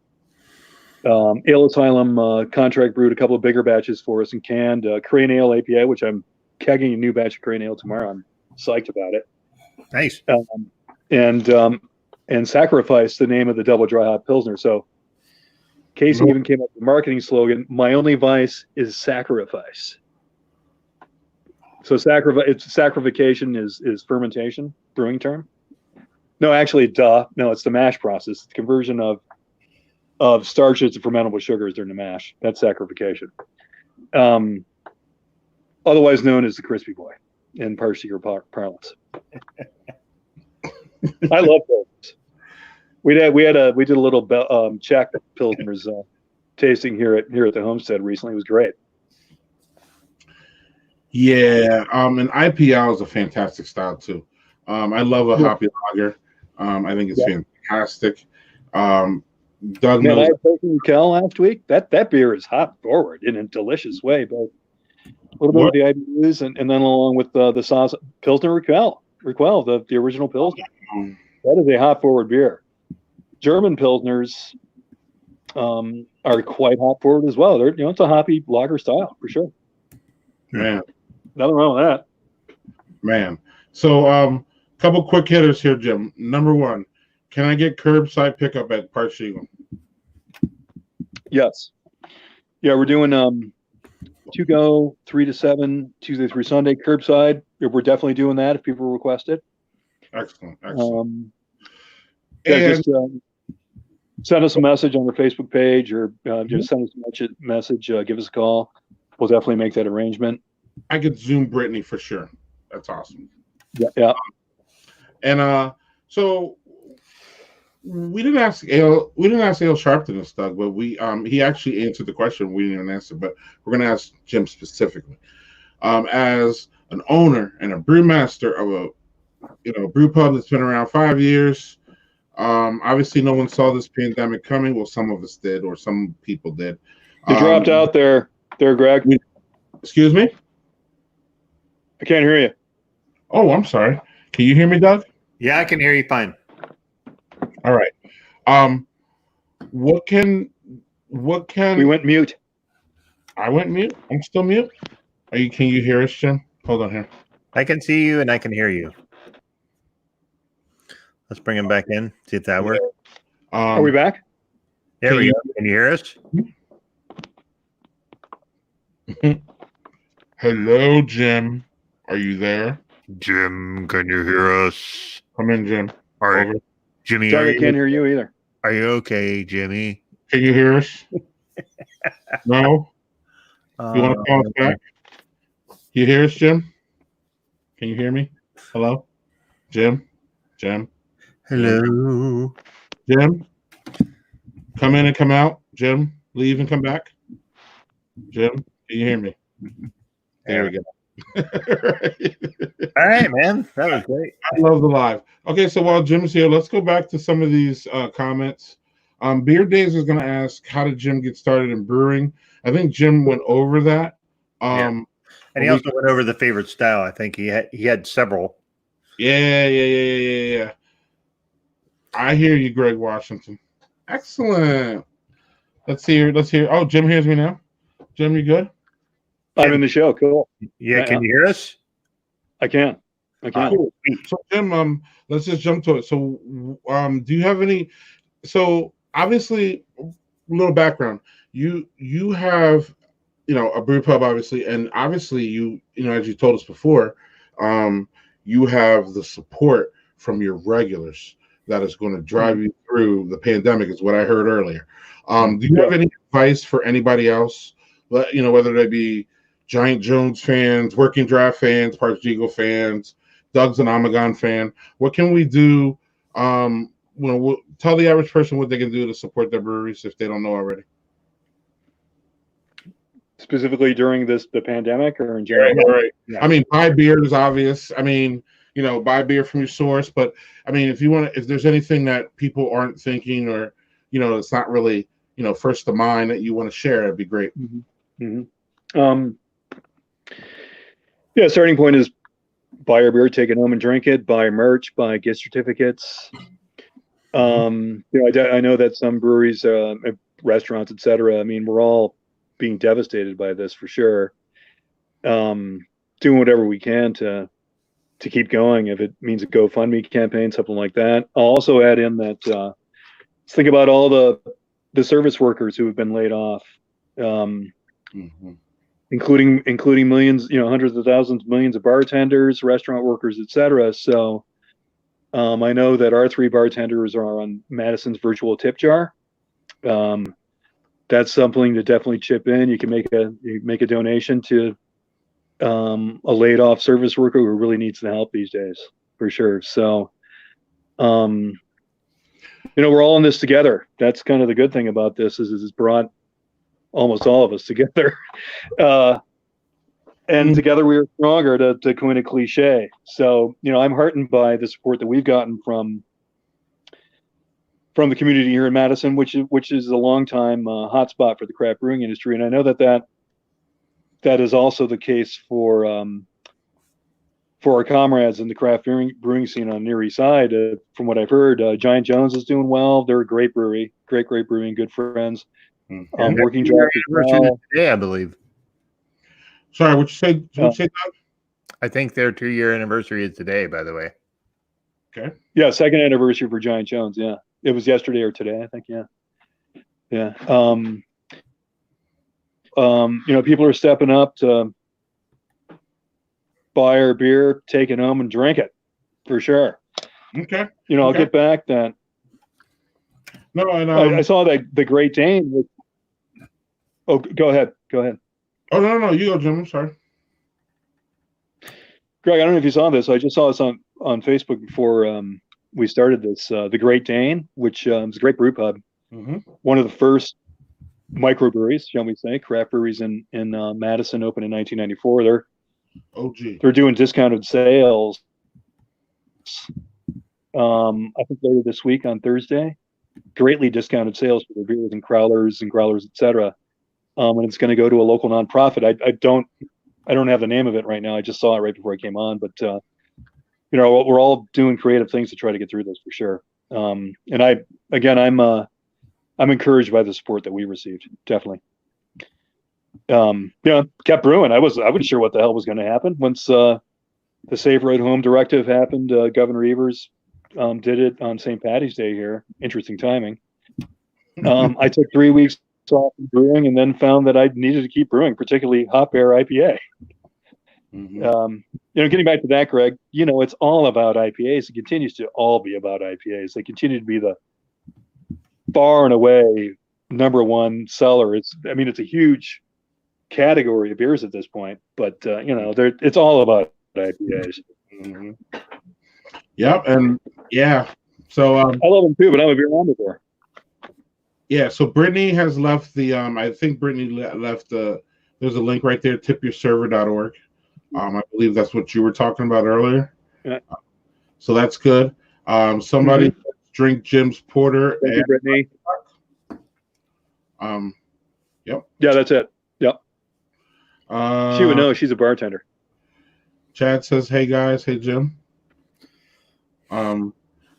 Ale Asylum contract brewed a couple of bigger batches for us and canned Crane Ale APA, which I'm kegging a new batch of Crane Ale tomorrow. I'm psyched about it. Nice. And sacrificed the name of the double dry hop Pilsner. So Casey even came up with the marketing slogan, "My only vice is sacrifice." So sacrification is fermentation, brewing term. No, actually, no, it's the mash process. It's the conversion of starches to fermentable sugars during the mash. That's sacrification. Otherwise known as the crispy boy in Parseeker parlance. I love those. We did a little Czech Pilsner's tasting here at the homestead recently. It was great. Yeah, and IPA is a fantastic style too. I love a hoppy lager. I think it's fantastic. Doug Man, knows. I had Raquel last week. That beer is hop forward in a delicious way, but a little bit of the IPAs and then along with the sauce Pilsner Raquel, the original Pilsner. That is a hop forward beer. German Pilsners are quite hop forward as well. They're it's a hoppy lager style for sure. Man, nothing wrong with that. Man, so couple quick hitters here, Jim. Number one, can I get curbside pickup at Park Eagle? Yes. Yeah, we're doing 2 go 3 to 7 Tuesday through Sunday curbside. We're definitely doing that if people request it. Excellent. Just send us a message on the Facebook page or just send us a message. Give us a call. We'll definitely make that arrangement. I could Zoom Brittany for sure. That's awesome. Yeah. And so we didn't ask Ale Sharpton this, Doug, but he actually answered the question. We didn't even answer, but we're gonna ask Jim specifically. As an owner and a brewmaster of a brew pub that's been around 5 years, obviously no one saw this pandemic coming. Well, some of us did, or some people did. You dropped out there, Greg. Excuse me? I can't hear you. Oh, I'm sorry. Can you hear me, Doug? Yeah, I can hear you fine. All right. What can We went mute. I went mute? I'm still mute? Can you hear us, Jim? Hold on here. I can see you and I can hear you. Let's bring him back in, see if that works. Are we back? There we go. Can you hear us? Hello, Jim. Are you there? Jim, can you hear us? Come in, Jim. All right. Jimmy, Doug, I can't hear you either. Are you okay, Jimmy? Can you hear us? No? You want to call us back? You hear us, Jim? Can you hear me? Hello? Jim? Hello? Jim? Come in and come out. Jim? Leave and come back. Jim? Can you hear me? There we go. All right, man. That was great. I love the live. Okay, so while Jim's here, let's go back to some of these comments. Beer Days is going to ask, how did Jim get started in brewing? I think Jim went over that. And he also went over the favorite style. I think he had several. Yeah. I hear you, Greg Washington. Excellent. Let's hear. Oh, Jim hears me now. Jim, you good? I'm in the show. Cool. Yeah, can you hear us? I can. Cool. So, Jim, let's just jump to it. So, do you have any? So, obviously, a little background. You have, a brew pub, obviously, and obviously, as you told us before, you have the support from your regulars that is going to drive you through the pandemic, is what I heard earlier. Do you have any advice for anybody else? Whether they be Giant Jones fans, Working Draft fans, Parks Eagle fans, Doug's an Amagon fan. What can we do? We'll tell the average person what they can do to support their breweries if they don't know already. Specifically during the pandemic or in general? Right. Yeah. I mean, buy beer is obvious. I mean, buy beer from your source. But I mean, if there's anything that people aren't thinking or, it's not really, first to mind that you want to share, it'd be great. Mm-hmm. Yeah, starting point is buy our beer, take it home and drink it, buy merch, buy gift certificates. I know that some breweries, restaurants, etc. I mean, we're all being devastated by this for sure. Doing whatever we can to keep going. If it means a GoFundMe campaign, something like that. I'll also add in that let's think about all the service workers who have been laid off, including millions, hundreds of thousands, millions of bartenders, restaurant workers, etc. So I know that our 3 bartenders are on Madison's virtual tip jar. That's something to definitely chip in. You can make a donation to a laid off service worker who really needs the help these days, for sure. So, we're all in this together. That's kind of the good thing about this is it's brought almost all of us together. And together we are stronger, to coin a cliche. So, I'm heartened by the support that we've gotten from the community here in Madison, which is a long time hotspot for the craft brewing industry. And I know that is also the case for our comrades in the craft brewing scene on the Near East Side. From what I've heard, Giant Jones is doing well. They're a great brewery, great brewing, good friends. Working draft as well. Today, I believe. Sorry, what you say, Doug? I think their 2-year anniversary is today, by the way. Okay. Yeah, 2nd anniversary for Giant Jones. Yeah, it was yesterday or today, I think. Yeah. People are stepping up to buy our beer, take it home, and drink it, for sure. Okay. I'll get back then. No, and I saw that the Great Dane. Oh, go ahead. Oh no, you go, Jim. I'm sorry. Greg, I don't know if you saw this. I just saw this on Facebook before we started this. The Great Dane, which is a great brew pub, one of the first microbreweries, shall we say, craft breweries in Madison, opened in 1994. They're OG. They're doing discounted sales. I think later this week on Thursday, greatly discounted sales for their beers and growlers, etc. And it's going to go to a local nonprofit. I don't have the name of it right now. I just saw it right before I came on, but we're all doing creative things to try to get through this for sure. And I'm encouraged by the support that we received. Definitely. Kept brewing. I wasn't sure what the hell was going to happen once the Safe Road Home directive happened. Governor Evers did it on St. Patty's Day here. Interesting timing. I took 3 weeks off from brewing and then found that I needed to keep brewing, particularly hop bear IPA. Getting back to that, Greg, it's all about IPAs. It continues to all be about IPAs. They continue to be the far and away number one seller. It's a huge category of beers at this point, but it's all about IPAs. Yep, and yeah. So I love them too, but I'm a beer omnivore. Yeah, so Brittany has left the I think Brittany left there's a link right there, tipyourserver.org. I believe that's what you were talking about earlier. Yeah. So that's good. Somebody drink Jim's porter. Thank you, Brittany. Yep. Yeah, that's it. Yep. She would know. She's a bartender. Chad says, "Hey guys, hey Jim."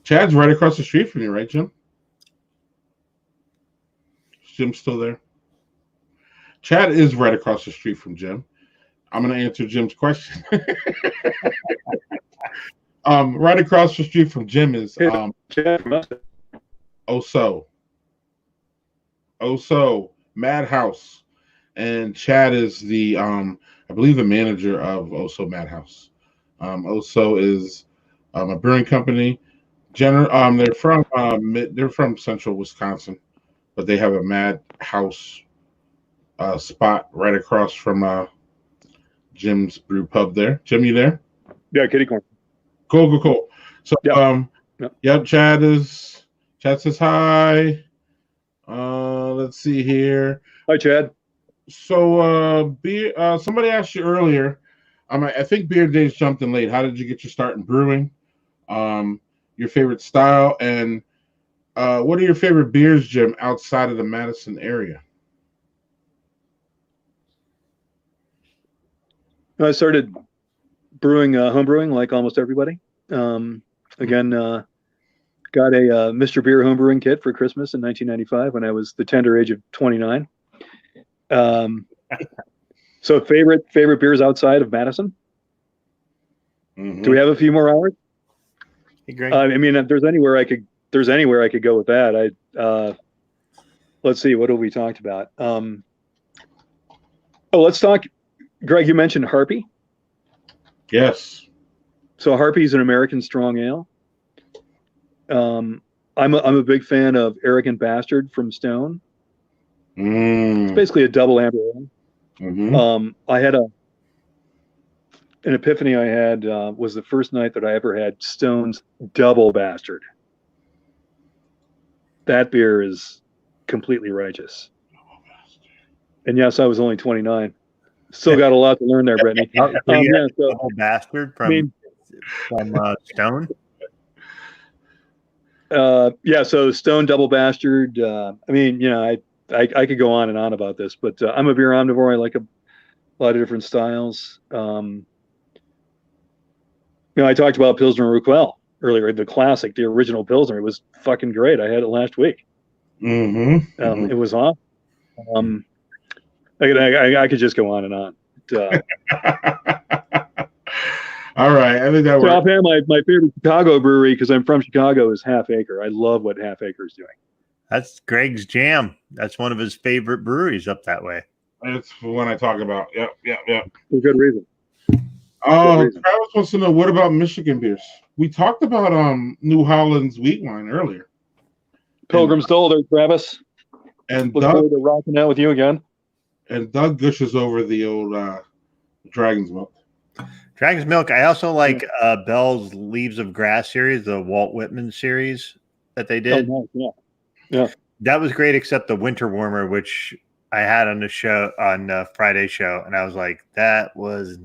Chad's right across the street from you, right, Jim? Is Jim still there? Chad is right across the street from Jim. I'm going to answer Jim's question. Right across the street from Jim is Oso Madhouse, and Chad is the I believe the manager of Oso Madhouse. Oso is a brewing company. They're from central Wisconsin, but they have a Madhouse spot right across from Jim's brew pub there. Jim, you there? Yeah, kitty corn. Cool. So yep, Chad says hi. Let's see here. Hi, Chad. So somebody asked you earlier. I think Beer Days jumped in late. How did you get your start in brewing? Your favorite style, and what are your favorite beers, Jim, outside of the Madison area? I started brewing, home brewing, like almost everybody. Again, got a Mr. Beer homebrewing kit for Christmas in 1995 when I was the tender age of 29. So favorite beers outside of Madison? Mm-hmm. Do we have a few more hours? Hey, Greg. I mean, if there's anywhere I could go with that. Let's see, what have we talked about? Let's talk. Greg, you mentioned Harpy. Yes. So Harpy is an American strong ale. I'm a big fan of Arrogant Bastard from Stone. It's basically a double amber ale. Mm-hmm. I had an epiphany. I had was the first night that I ever had Stone's Double Bastard. That beer is completely righteous. And yes, I was only 29. Still got a lot to learn there, Brittany. Double Bastard from Stone. So Stone Double Bastard. I mean, I could go on and on about this, but I'm a beer omnivore. I like a lot of different styles. I talked about Pilsner Raquel earlier, the classic, the original Pilsner. It was fucking great. I had it last week. Mm-hmm. It was awesome. I could just go on and on. All right, I think that works. Offhand, my favorite Chicago brewery, because I'm from Chicago, is Half Acre. I love what Half Acre is doing. That's Greg's jam. That's one of his favorite breweries up that way. It's one I talk about. Yep. For good reason. Travis wants to know, what about Michigan beers? We talked about New Holland's wheat wine earlier. Pilgrim's Dole there, Travis. And look forward to rocking out with you again. And Doug gushes over the old Dragon's Milk. Dragon's Milk. I also like Bell's Leaves of Grass series, the Walt Whitman series that they did. Oh, nice. Yeah. That was great, except the Winter Warmer, which I had on the show on Friday show, and I was like, that was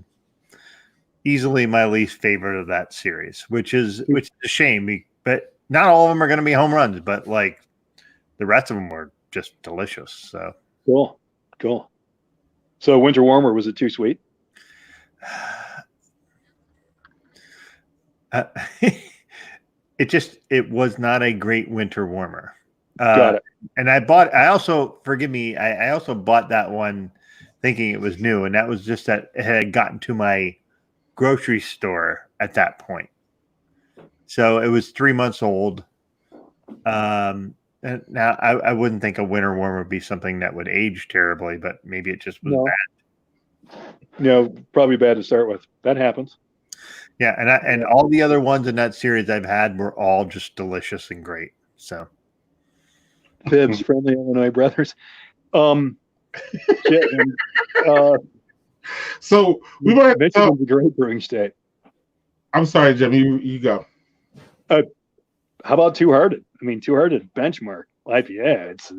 easily my least favorite of that series, which is a shame. But not all of them are going to be home runs, but like the rest of them were just delicious. So cool. So Winter Warmer, was it too sweet? It was not a great Winter Warmer. Got it. And I also bought that one thinking it was new, and that was just that it had gotten to my grocery store at that point. So it was 3 months old. And now I wouldn't think a Winter Warmer would be something that would age terribly, but maybe it just was bad. Probably bad to start with. That happens. Yeah, and all the other ones in that series I've had were all just delicious and great. So Pibbs, friendly Illinois brothers. So we might. Michigan's a great brewing state. I'm sorry, Jim. You go. How about Two Hearted? I mean, Two Hearted benchmark IPA. It's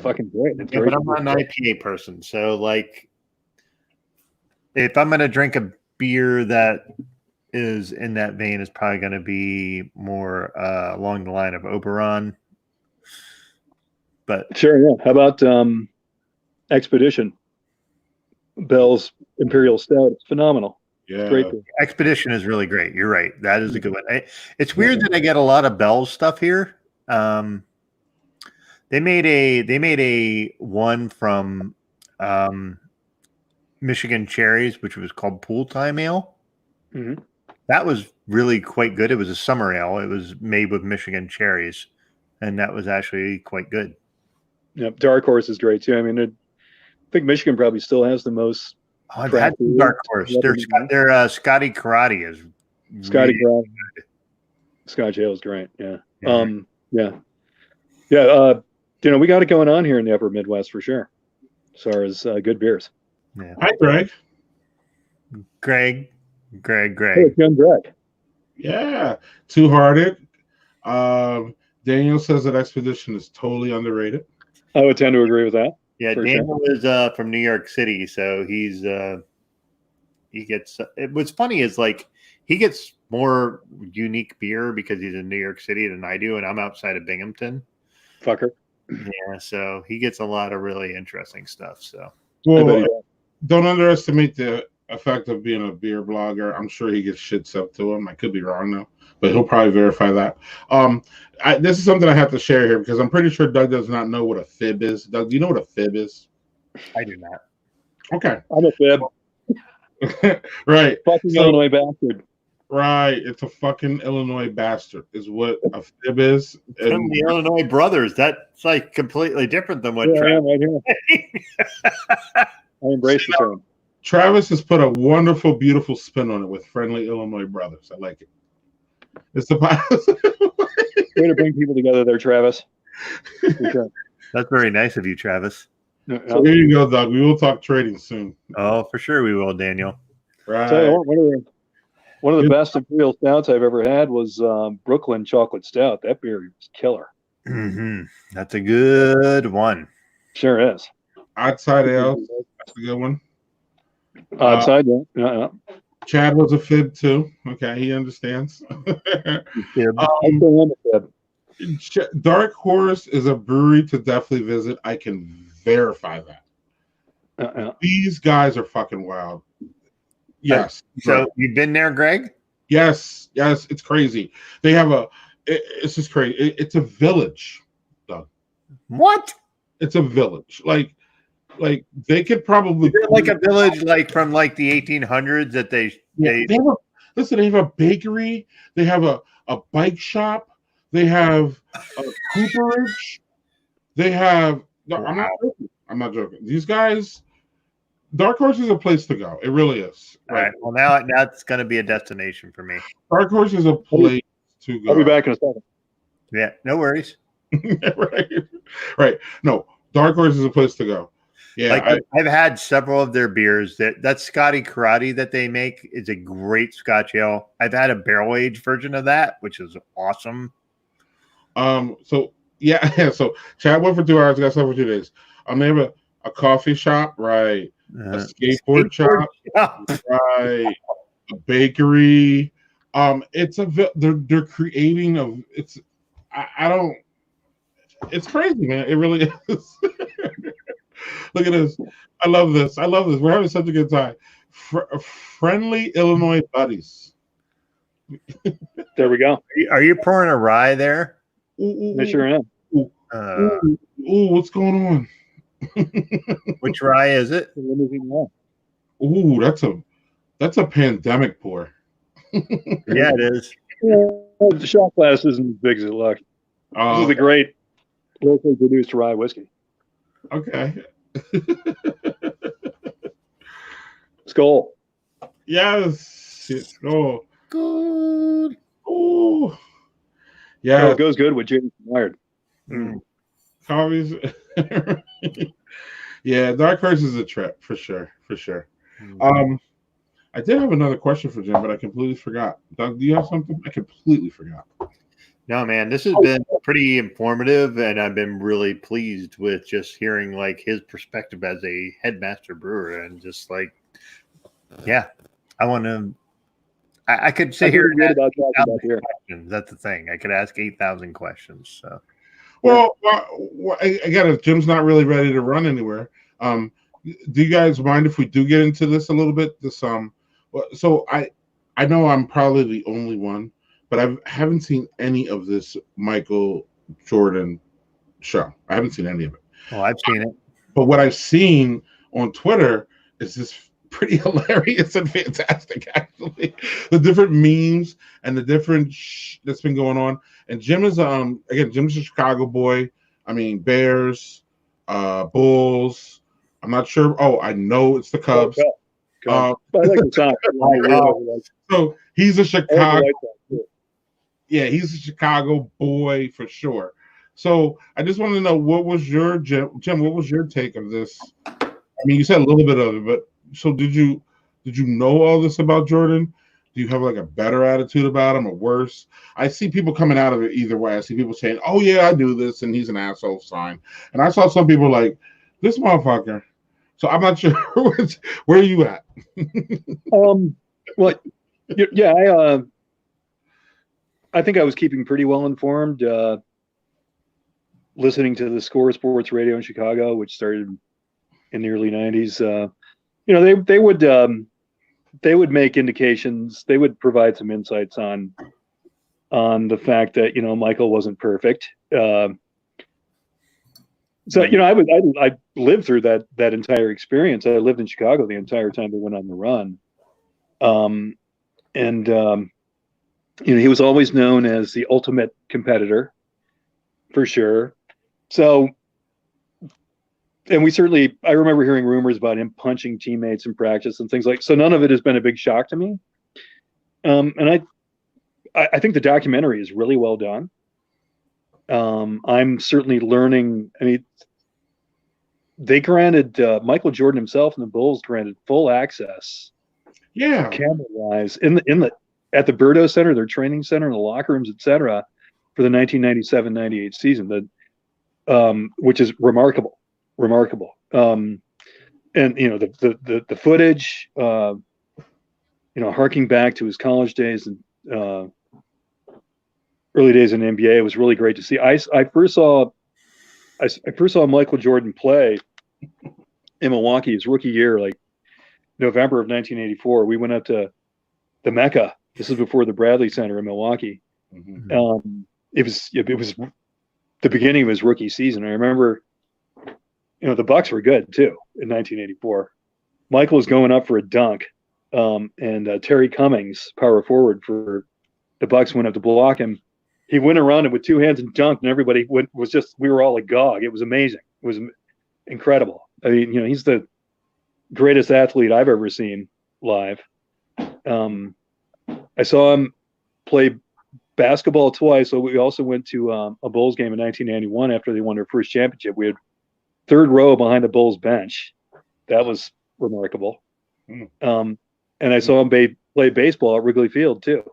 fucking great. It's great. But I'm not an IPA person, so like, if I'm gonna drink a beer that is in that vein, it's probably going to be more along the line of Oberon. But sure, yeah. How about Expedition? Bell's Imperial Stout. It's phenomenal. Yeah, great. Expedition is really great. You're right. That is a good one. It's weird that I get a lot of Bell's stuff here. They made a one from Michigan Cherries, which was called Pool Time Ale. Mm-hmm. That was really quite good. It was a summer ale. It was made with Michigan cherries, and that was actually quite good. Yep, Dark Horse is great too. I mean, I think Michigan probably still has the most. I've had Dark Horse. Their Scotty Karate is Scotty Karate. Scotch ale is great. Yeah. Yeah. We got it going on here in the Upper Midwest for sure, as far as good beers. Yeah. Hi, Greg. Greg. Hey, it's Greg. Yeah, Two Hearted. Daniel says that Expedition is totally underrated. I would tend to agree with that. Yeah, Daniel is from New York City, so he gets. What's funny is like he gets more unique beer because he's in New York City than I do, and I'm outside of Binghamton. Fucker. Yeah, so he gets a lot of really interesting stuff. So well, don't underestimate the effect of being a beer blogger. I'm sure he gets shit sent to him. I could be wrong though, but he'll probably verify that. This is something I have to share here because I'm pretty sure Doug does not know what a fib is. Doug, do you know what a fib is? I do not. Okay. I'm a fib. Right. Fucking Illinois bastard. Right. It's a fucking Illinois bastard is what a fib is. From the Illinois brothers. That's like completely different than what Travis. Right here. I embrace the term. Travis has put a wonderful, beautiful spin on it with friendly Illinois brothers. I like it. It's the way to bring people together there, Travis. That's very nice of you, Travis. So here you go, Doug. We will talk trading soon. Oh, for sure we will, Daniel. Right. So one of the best imperial stouts I've ever had was Brooklyn Chocolate Stout. That beer was killer. Mm-hmm. That's a good one. Sure is. Outside ale. That's a good one. Outside, yeah. Chad was a fib too. Okay, he understands. Dark Horse is a brewery to definitely visit. I can verify that. These guys are fucking wild. Yes. So you've been there, Greg? Yes. It's crazy. They have it's just crazy. It's a village, Doug. What? It's a village. Like they could probably like a village like from like the 1800s that they have a bakery, they have a bike shop, they have a cooperage, they have I'm not joking. These guys, Dark Horse is a place to go. It really is. All right. Well, now it's going to be a destination for me. Dark Horse is a place to go. I'll be back in a second. Yeah, no worries. Right. No, Dark Horse is a place to go. Yeah, like I've had several of their beers. That Scotty Karate that they make is a great Scotch ale. I've had a barrel aged version of that, which is awesome. So Chad went for 2 hours, got stuff for 2 days. They have a coffee shop, right? A skateboard shop, right? A bakery. They're creating it's crazy, man. It really is. Look at this. I love this. We're having such a good time. Friendly Illinois buddies. There we go. Are you pouring a rye there? I sure am. What's going on? Which rye is it? Ooh, that's a pandemic pour. Yeah, it is. The shot glass isn't as big as it looks. This is a great locally produced rye whiskey. Okay. Skull. Yes. Skull. Good. Oh. Yeah. It goes good with James Wired. Coffees. Yeah, Dark Horse is a trip for sure. I did have another question for Jim, but I completely forgot. Doug, do you have something? I completely forgot. No, man, this has been pretty informative, and I've been really pleased with just hearing like his perspective as a headmaster brewer, and just like, yeah, I want to. I could sit here and ask 8,000 questions. That's the thing. I could ask 8,000 questions. So, well, again, if Jim's not really ready to run anywhere, do you guys mind if we do get into this a little bit? So I know I'm probably the only one, but I haven't seen any of this Michael Jordan show. I haven't seen any of it. Oh, I've seen it. But what I've seen on Twitter is this pretty hilarious and fantastic, actually. The different memes and the different that's been going on. And Jim is Jim's a Chicago boy. I mean, Bears, Bulls. I'm not sure. Oh, I know it's the Cubs. I like the song. So he's a Chicago. Yeah, he's a Chicago boy for sure. So I just want to know, what was your Jim? What was your take of this? I mean, you said a little bit of it, but so did you know all this about Jordan? Do you have like a better attitude about him or worse? I see people coming out of it either way. I see people saying, "Oh yeah, I do this," and he's an asshole sign. And I saw some people like, "This motherfucker." So I'm not sure where are you at? Well, yeah, I think I was keeping pretty well informed, listening to the Score Sports Radio in Chicago, which started in the early 90s. They would they would make indications. They would provide some insights on the fact that Michael wasn't perfect. So I lived through that entire experience. I lived in Chicago the entire time they went on the run, he was always known as the ultimate competitor, for sure. So, and I remember hearing rumors about him punching teammates in practice and things like. So none of it has been a big shock to me. And I think the documentary is really well done. I'm certainly learning. I mean, they granted Michael Jordan himself and the Bulls granted full access, camera-wise, at the Birdo Center, their training center, in the locker rooms, etc., for the 1997-98 season. Which is remarkable. And the footage, harking back to his college days and early days in the NBA, it was really great to see. I first saw Michael Jordan play in Milwaukee his rookie year, like November of 1984. We went up to the Mecca. This is before the Bradley Center in Milwaukee. Mm-hmm. It was the beginning of his rookie season. I remember, the Bucks were good too in 1984. Michael was going up for a dunk, and Terry Cummings, power forward for the Bucks, went up to block him. He went around it with two hands and dunked, and everybody we were all agog. It was amazing. It was incredible. I mean, he's the greatest athlete I've ever seen live. I saw him play basketball twice. So we also went to a Bulls game in 1991 after they won their first championship. We had third row behind the Bulls bench. That was remarkable. And I saw him play baseball at Wrigley Field too.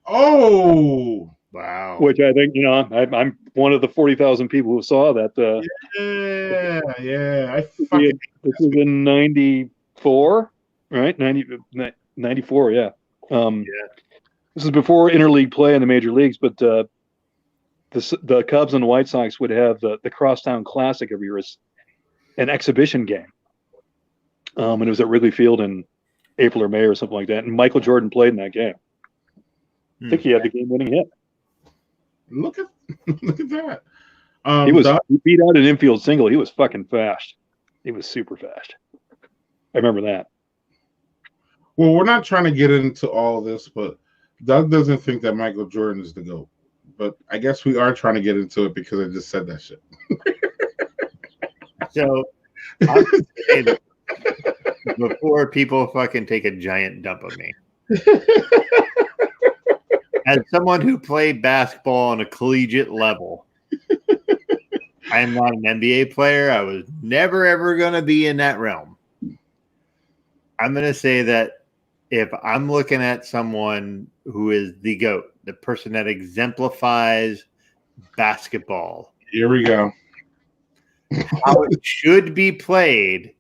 Oh, wow! Which I think I'm one of the 40,000 people who saw that. Yeah. This was in '94, right? 94, yeah. This is before interleague play in the major leagues, but the Cubs and the White Sox would have the Crosstown Classic every year as an exhibition game. And it was at Wrigley Field in April or May or something like that. And Michael Jordan played in that game. I think he had the game-winning hit. Look at that. He beat out an infield single. He was fucking fast. He was super fast. I remember that. Well, we're not trying to get into all this, but Doug doesn't think that Michael Jordan is the GOAT. But I guess we are trying to get into it because I just said that shit. So, I'll say that before people fucking take a giant dump of me, as someone who played basketball on a collegiate level, I am not an NBA player. I was never, ever going to be in that realm. I'm going to say that if I'm looking at someone who is the GOAT, the person that exemplifies basketball. Here we go. How it should be played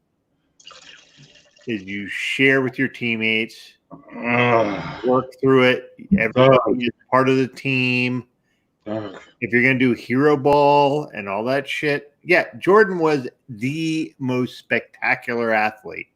is you share with your teammates, work through it. Everybody is part of the team. If you're going to do hero ball and all that shit, yeah, Jordan was the most spectacular athlete.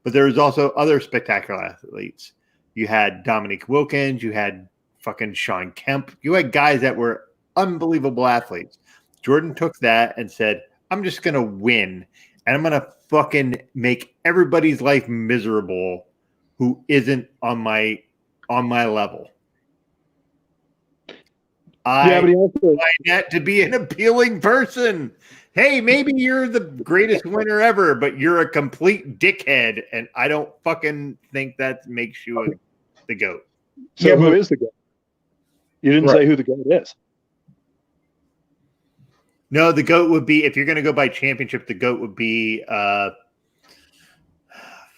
But there was also other spectacular athletes. You had Dominique Wilkins. You had fucking Sean Kemp. You had guys that were unbelievable athletes. Jordan took that and said, I'm just going to win. And I'm going to fucking make everybody's life miserable who isn't on my level. I find that to be an appealing person. Hey, maybe you're the greatest winner ever, but you're a complete dickhead, and I don't fucking think that makes you the GOAT. So who is the GOAT? You didn't say who the GOAT is. No, the GOAT would be, if you're going to go by championship, the GOAT would be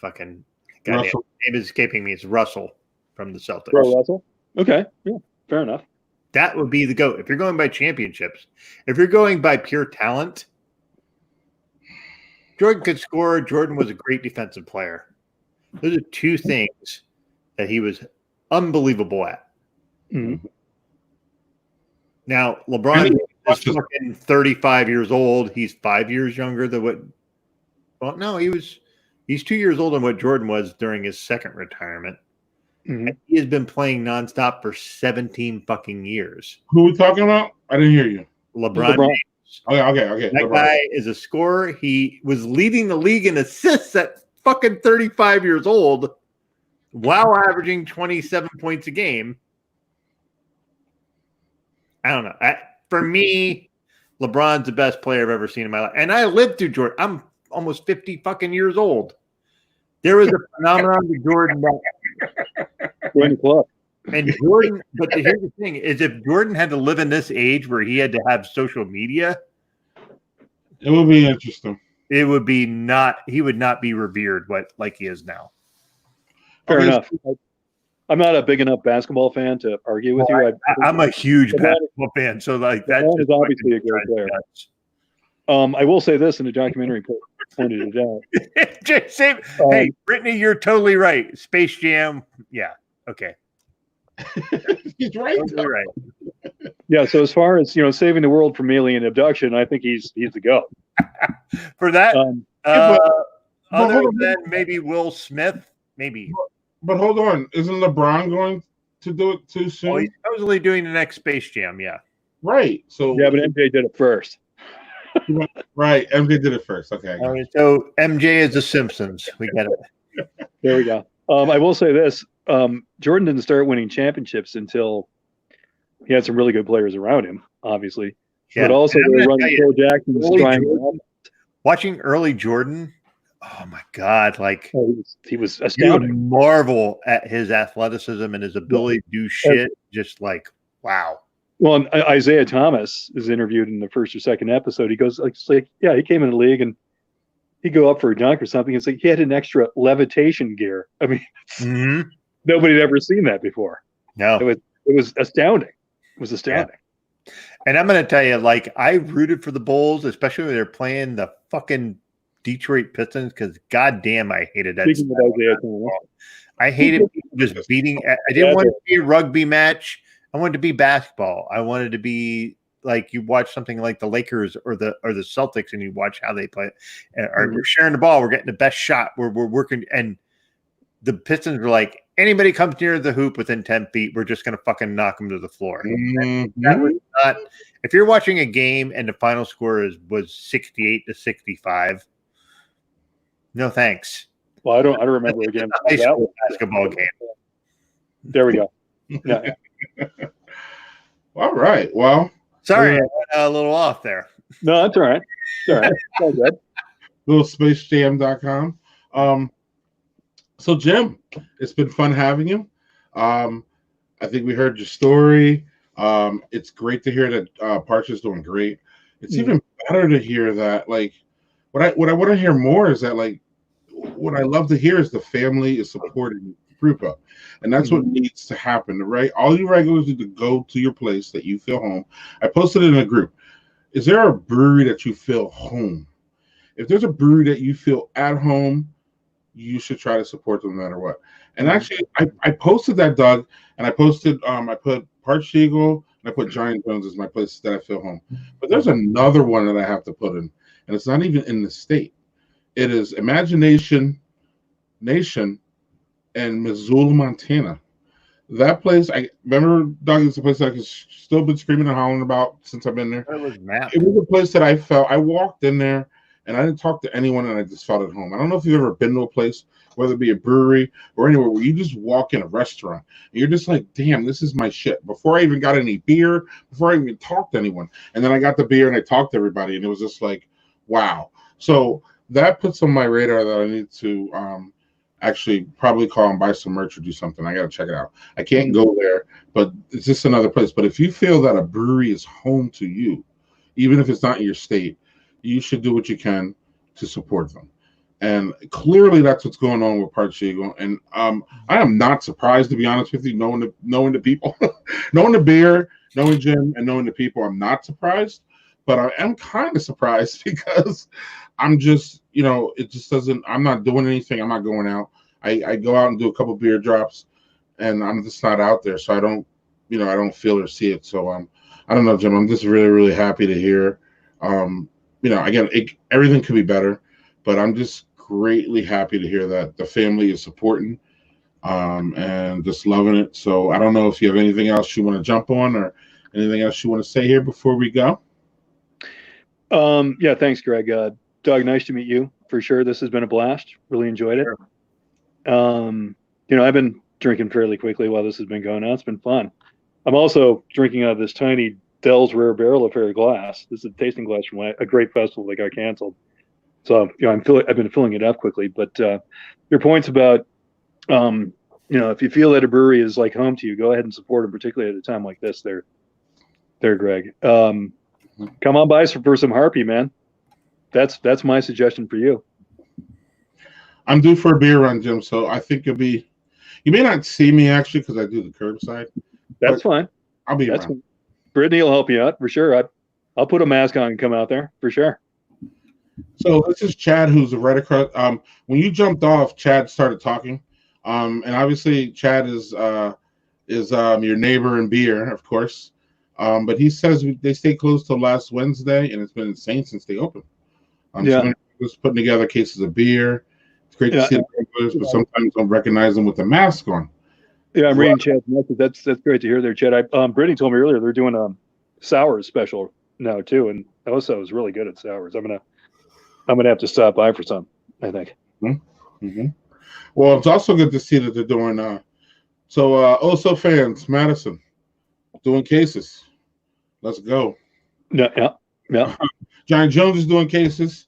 fucking goddamn name is escaping me. It's Russell from the Celtics. Russell? Okay. Yeah, fair enough. That would be the GOAT. If you're going by championships, if you're going by pure talent, Jordan could score. Jordan was a great defensive player. Those are two things that he was unbelievable at. Mm-hmm. Now, LeBron is fucking 35 years old. He's 5 years younger than what? Well, no, he was He's 2 years older than what Jordan was during his second retirement. Mhm. And he has been playing nonstop for 17 fucking years. Who are we talking about? I didn't hear you. LeBron. LeBron. Okay. That LeBron. guy is a scorer. He was leading the league in assists at fucking 35 years old while averaging 27 points a game. I don't know. For me, LeBron's the best player I've ever seen in my life. And I lived through Jordan. I'm almost 50 fucking years old. There was a phenomenon with Jordan. Join the club. And Jordan, but here's the thing, is if Jordan had to live in this age where he had to have social media, it would be interesting. It would be not, he would not be revered like he is now. Fair enough. I'm not a big enough basketball fan to argue with you. I'm a huge basketball fan, so like that is obviously a great player. I will say this, in the documentary pointed it out. Hey, Brittany, you're totally right. Space Jam, yeah, okay. He's right. Totally right. Yeah. So as far as saving the world from alien abduction, I think he's the go. For that, other on. than maybe Will Smith, maybe. But hold on, isn't LeBron going to do it too soon? Oh, he's supposedly doing the next Space Jam, yeah. Right. So yeah, but MJ did it first. Right, MJ did it first. Okay. All right, so MJ is the Simpsons. We get it. There we go. I will say this: Jordan didn't start winning championships until he had some really good players around him, obviously. Yeah. But also they were running Phil Jackson's triangle. Watching early Jordan, oh my God, like he was astounding. You marvel at his athleticism and his ability to do shit. Just like, wow. Well, and Isaiah Thomas is interviewed in the first or second episode. He goes like, yeah, he came in the league and he'd go up for a dunk or something. It's like he had an extra levitation gear. I mean, nobody had ever seen that before. No, it was astounding. It was astounding. Yeah. And I'm going to tell you, like, I rooted for the Bulls, especially when they're playing the fucking Detroit Pistons, because goddamn, I hated that. Speaking of Isaiah Thomas, I hated people just beating. I didn't want it to be a rugby match. I wanted to be basketball. I wanted to be like you watch something like the Lakers or the Celtics, and you watch how they play. We're sharing the ball. We're getting the best shot. We're working, and the Pistons were like, anybody comes near the hoop within 10 feet, we're just going to fucking knock them to the floor. That was not. If you're watching a game and the final score was 68-65, no thanks. Well, I don't remember a game. High school basketball game. There we go. Yeah. All right. Well, sorry, I went a little off there. No, that's all right. It's all right. It's all good. LittleSpaceJam.com. So, Jim, it's been fun having you. I think we heard your story. It's great to hear that Parch is doing great. It's even better to hear that, like, what I want to hear more is that, like, what I love to hear is the family is supporting Brewpub. And that's what needs to happen, right? All you regulars need to go to your place that you feel home. I posted it in a group. Is there a brewery that you feel home? If there's a brewery that you feel at home, you should try to support them no matter what. And actually, I posted that, Doug, and I posted, I put Parched Eagle, and I put Giant Jones as my place that I feel home. But there's another one that I have to put in, and it's not even in the state. It is Imagination Nation in Missoula, Montana. That place, I remember, Doug, it's a place I've still been screaming and hollering about since I've been there. It was a place that I felt, I walked in there, and I didn't talk to anyone, and I just felt at home. I don't know if you've ever been to a place, whether it be a brewery or anywhere, where you just walk in a restaurant, and you're just like, damn, this is my shit. Before I even got any beer, before I even talked to anyone. And then I got the beer, and I talked to everybody, and it was just like, wow. So that puts on my radar that I need to actually probably call and buy some merch or do something. I got to check it out. I can't go there, but it's just another place. But if you feel that a brewery is home to you, even if it's not in your state, you should do what you can to support them. And clearly that's what's going on with Parched Eagle. And I am not surprised, to be honest with you, knowing the people, knowing the beer, knowing Jim, and knowing the people, I'm not surprised. But I am kind of surprised because I'm just, it just doesn't, I'm not doing anything. I'm not going out. I go out and do a couple beer drops, and I'm just not out there. So I don't, I don't feel or see it. So I don't know, Jim, I'm just really, really happy to hear. Again, everything could be better, but I'm just greatly happy to hear that the family is supporting and just loving it. So I don't know if you have anything else you want to jump on or anything else you want to say here before we go. Yeah, thanks, Greg. Doug, nice to meet you for sure. This has been a blast. Really enjoyed it. I've been drinking fairly quickly while this has been going on. It's been fun. I'm also drinking out of this tiny Dell's Rare Barrel Affair glass. This is a tasting glass from a great festival that got canceled. So, I've been filling it up quickly. But your points about, if you feel that a brewery is like home to you, go ahead and support them, particularly at a time like this. There, Greg. Come on by for some Harpy, man. That's my suggestion for you. I'm due for a beer run, Jim. So I think you may not see me actually because I do the curbside. That's fine. I'll be around. Brittany will help you out for sure. I'll put a mask on and come out there for sure. So this is Chad, who's right across. When you jumped off, Chad started talking, and obviously Chad is your neighbor in beer, of course. But he says they stay closed till last Wednesday, and it's been insane since they opened. So just putting together cases of beer. It's great to see the regulars, but sometimes don't recognize them with the mask on. Yeah, I'm reading Chad's message. That's great to hear there, Chad. Brittany told me earlier they're doing a sours special now too, and Oso is really good at sours. I'm gonna have to stop by for some, I think. Mm-hmm. Well, it's also good to see that they're doing. Oso fans, Madison, doing cases. Let's go. Yeah. Giant Jones is doing cases.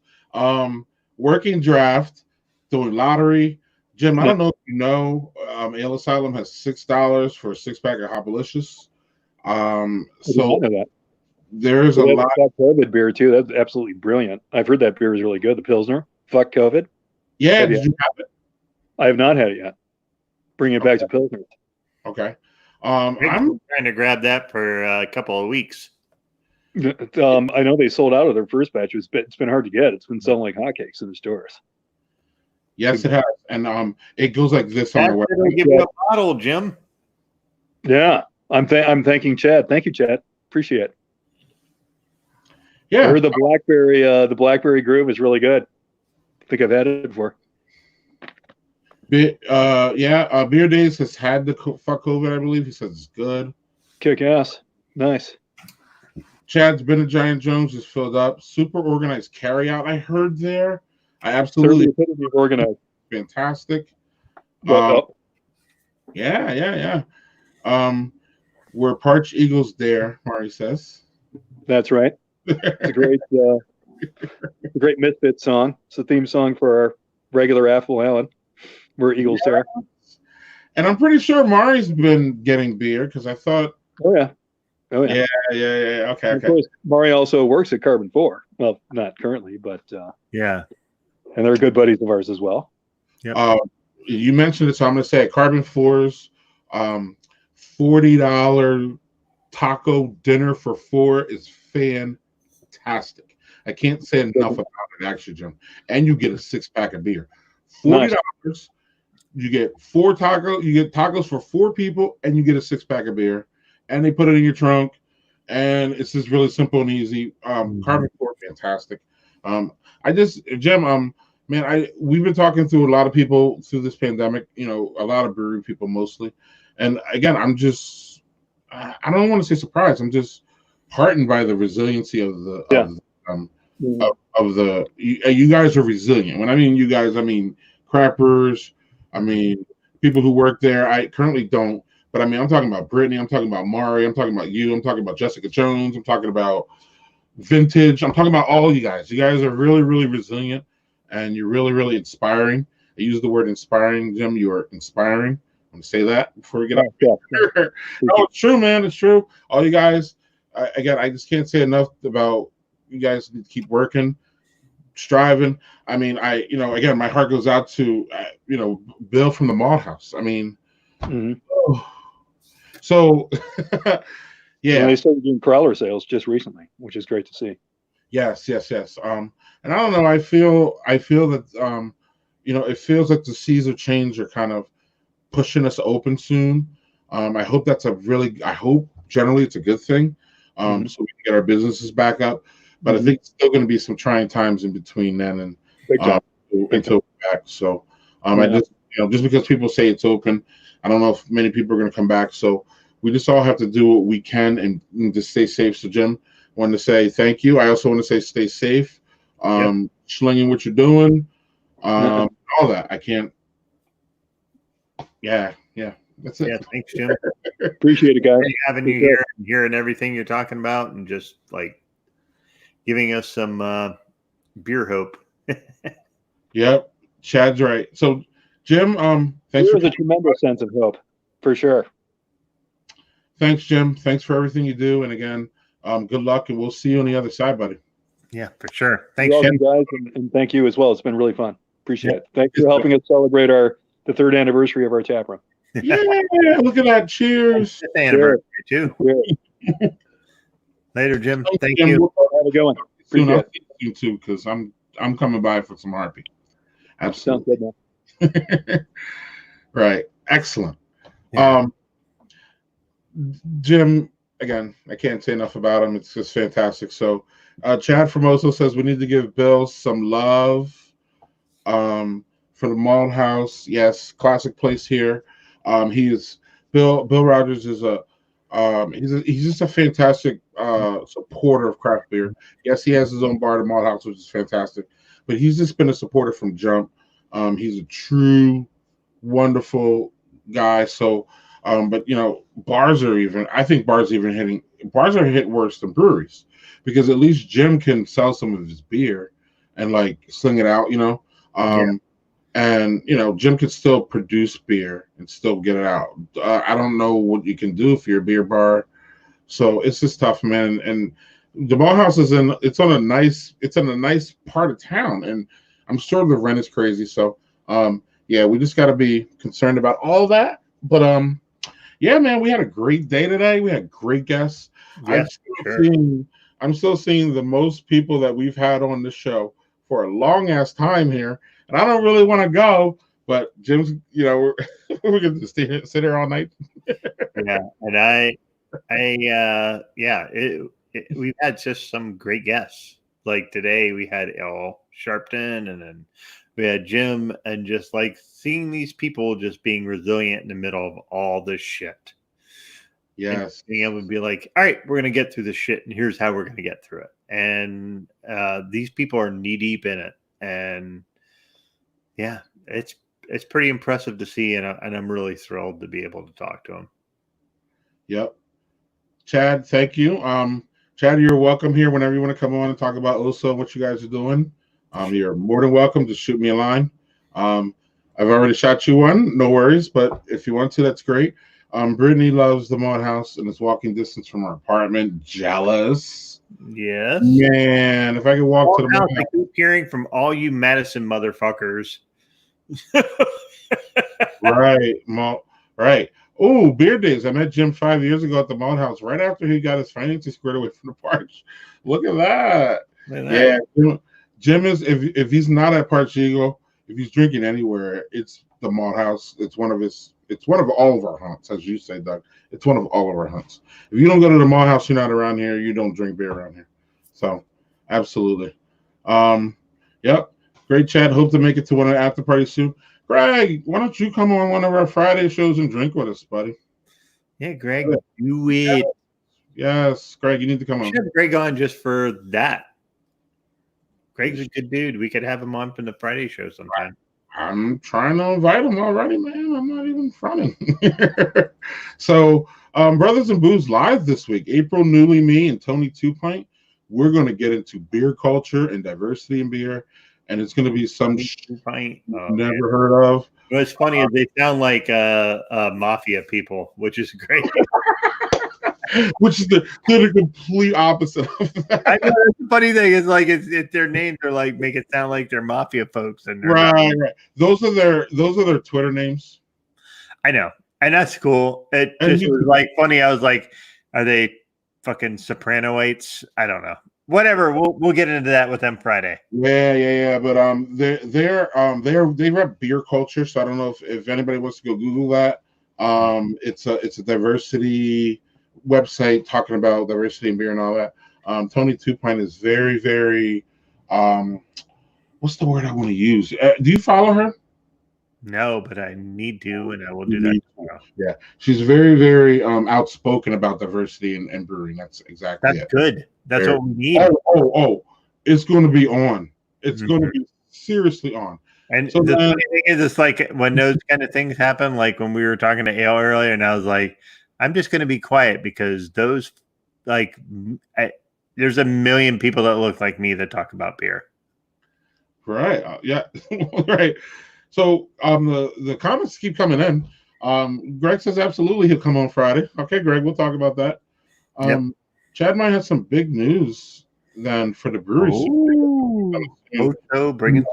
Working draft, doing lottery. Jim, I don't know if you know, Ale Asylum has $6 for a 6-pack of Hopalicious. So there's a lot of COVID beer too. That's absolutely brilliant. I've heard that beer is really good. The Pilsner. Fuck COVID. Yeah, did you have it? I have not had it yet. Bring it back to Pilsner. Okay. I'm trying to grab that for a couple of weeks. I know they sold out of their first batch. It's been hard to get. It's been selling like hotcakes in the stores. Yes, it has, and it goes like this on the website. Give you a bottle, Jim. Yeah, I'm thanking Chad. Thank you, Chad. Appreciate it. Yeah, I heard the blackberry groove is really good. I think I've had it before. Beer Days has had the fuck COVID, I believe. He says it's good. Kick ass. Nice. Chad's been at Giant Jones, is filled up. Super organized carryout, I heard there. I absolutely organized. Fantastic. Yeah. We're Parched Eagles there, Mari says. That's right. It's a great Misfit song. It's the theme song for our regular Apple Allen. We're Eagles there. And I'm pretty sure Mari's been getting beer because I thought. Oh yeah. Yeah. Okay. Of course, Mari also works at Carbon 4. Well, not currently, but yeah. And they're good buddies of ours as well. Yep. You mentioned it, so I'm going to say it. Carbon 4's $40 taco dinner for 4 is fantastic. I can't say enough about it, actually, Jim. And you get a 6-pack of beer. $40. Nice. You get 4 tacos. You get tacos for 4 people, and you get a 6-pack of beer. And they put it in your trunk, and it's just really simple and easy. Carbon 4, fantastic. Jim, we've been talking to a lot of people through this pandemic, a lot of brewery people mostly. And again, I don't want to say surprised. I'm just heartened by the resiliency of you guys are resilient. When I mean you guys, I mean crappers. I mean people who work there. I currently don't, but I'm talking about Brittany. I'm talking about Mari. I'm talking about you. I'm talking about Jessica Jones. I'm talking about Vintage. I'm talking about all you guys. You guys are really, really resilient, and you're really, really inspiring. I use the word inspiring, Jim. You are inspiring. I'm going to say that before we get out. No, it's true, man. It's true. All you guys, I just can't say enough about you guys need to keep working, striving. Again, my heart goes out to, Bill from the Malt House. So, yeah. And they started doing crawler sales just recently, which is great to see. Yes. And I don't know. I feel that, it feels like the seas of change are kind of pushing us open soon. I hope generally it's a good thing. So we can get our businesses back up. But I think it's still going to be some trying times in between then and until we're back. So I just just because people say it's open, I don't know if many people are going to come back. So we just all have to do what we can and just stay safe. So Jim, I wanted to say thank you. I also want to say stay safe. Slinging what you're doing, all that. I can't. Yeah. That's it. Yeah, thanks, Jim. Appreciate it, guys. Having you here and hearing everything you're talking about and just like giving us some beer hope. Yep, Chad's right. So, Jim, thanks. There's a tremendous sense of hope, for sure. Thanks, Jim. Thanks for everything you do, and again, good luck, and we'll see you on the other side, buddy. Yeah, for sure. Thanks, Jim. Jim. Guys, and thank you as well. It's been really fun. Appreciate it. Thanks for helping us celebrate the third anniversary of our tap room. Yeah, look at that. Cheers. It's anniversary too. Yeah. Later, Jim. Thank you. Have a good one. Soon I'll see you too, because I'm coming by for some RP. Absolutely. Sounds good, man. Right. Excellent. Yeah. Jim, again, I can't say enough about him. It's just fantastic. So Chad Formoso says we need to give Bill some love for the Malt House. Yes, classic place here. Bill Rogers is he's just a fantastic supporter of craft beer. Yes, he has his own bar, the Malt House, which is fantastic, but he's just been a supporter from jump. He's a true wonderful guy. So but bars are hit worse than breweries, because at least Jim can sell some of his beer and like sling it out, and Jim can still produce beer and still get it out. I don't know what you can do for your beer bar, so it's just tough, man. And the Malt House is in a nice part of town, and I'm sure the rent is crazy. So we just got to be concerned about all that. But yeah, man, we had a great day today. We had great guests. Yeah, I'm still seeing the most people that we've had on the show for a long ass time here. And I don't really want to go, but Jim's, we're going to sit here all night. Yeah. And we've had just some great guests. Like today we had El Sharpton, and then we had Jim, and just like seeing these people just being resilient in the middle of all this shit. Yes. And being able to be like, all right, we're going to get through this shit, and here's how we're going to get through it. And these people are knee deep in it. And yeah, it's pretty impressive to see, and I'm really thrilled to be able to talk to him. Yep. Chad, thank you. Chad, you're welcome here whenever you want to come on and talk about OSO, what you guys are doing. You're more than welcome to shoot me a line. I've already shot you one, no worries, but if you want to, that's great. Brittany loves the Malt House and is walking distance from her apartment. Jealous. Yes. Man, if I could walk to the Malt House. I keep hearing from all you Madison motherfuckers. Right. Oh, beer days. I met Jim 5 years ago at the Malt House, right after he got his finances squared away from the parks. Look at that. Yeah, Jim is, if he's not at Parch Eagle, if he's drinking anywhere, it's the Malt House. It's one of all of our hunts, as you say, Doug. It's one of all of our hunts. If you don't go to the Malt House, you're not around here. You don't drink beer around here. So, absolutely. Yep. Great chat. Hope to make it to one of the after parties soon. Greg, why don't you come on one of our Friday shows and drink with us, buddy? Yeah, Greg, do it. Yes, Greg, you need to come on. Should have Greg on just for that. Greg's a good dude. We could have him on for the Friday show sometime. I'm trying to invite him already, man. I'm not even fronting. So, Brothers and Booze live this week. April Newly, me, and Tony Two Pint. We're going to get into beer culture and diversity in beer, and it's going to be some never heard of. What's funny is they sound like mafia people, which is great. Which is they're the complete opposite of that. I know, the funny thing is, like, it's their names are like make it sound like they're mafia folks, and right. Those are their Twitter names. I know, and that's cool. It just was like funny. I was like, are they fucking Sopranoites? I don't know. Whatever. We'll get into that with them Friday. Yeah. But they rep beer culture, so I don't know if anybody wants to go Google that. It's a diversity website talking about diversity in beer and all that. Tony Two Pint is very, very what's the word I want to use? Do you follow her? No, but I need to, and I will do that tomorrow. Yeah, she's very, very outspoken about diversity in brewing. That's exactly That's it. good. That's Very, what we need. Oh! It's going to be on. It's Mhm. going to be seriously on. And So the then, funny thing is, it's like when those kind of things happen, like when we were talking to Ale earlier, and I was like, I'm just going to be quiet because those, like, there's a million people that look like me that talk about beer. right? Yeah, right. So the comments keep coming in. Greg says absolutely he'll come on Friday. Okay, Greg, we'll talk about that. Yep. Chad might have some big news then for the brewery. So bring it.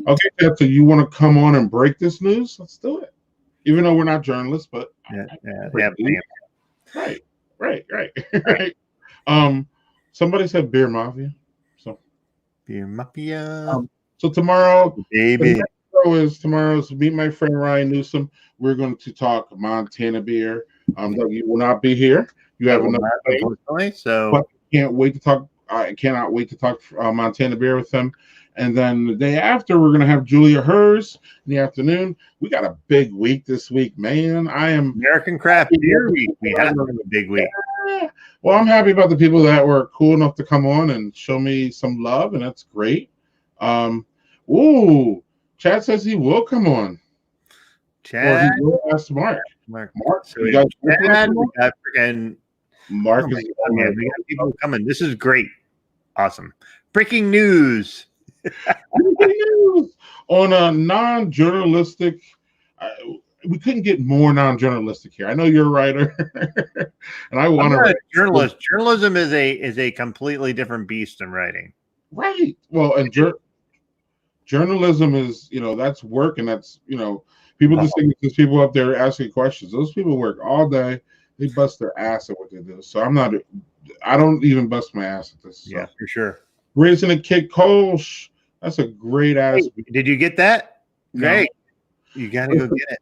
Okay, Chad, so you want to come on and break this news? Let's do it. Even though we're not journalists, but right. Somebody said beer mafia. So beer mafia. So tomorrow, baby. Tomorrow's Meet My Friend Ryan Newsom. We're going to talk Montana beer. You will not be here. You have another day, so but I cannot wait to talk Montana beer with them. And then the day after, we're going to have Julia Hers in the afternoon. We got a big week this week, man. I am American Craft Beer Week. We had a big week. Yeah. Well, I'm happy about the people that were cool enough to come on and show me some love, and that's great. Chad says he will come on. Chad, or he will ask Mark. So you guys, Chad, we got freaking Mark is we got people coming. This is great. Awesome. Breaking news. On a non-journalistic, we couldn't get more non-journalistic here. I know you're a writer, and I want to write. Journalist. Journalism is a completely different beast than writing. Right. Well, and journalism is, that's work, and that's, people just think it's just people up there asking questions. Those people work all day. They bust their ass at what they do. So I don't even bust my ass at this. So. Yeah, for sure. Raising a Kid Kolsch. That's a great ass. Hey, did you get that? Great. No. You got to go get it.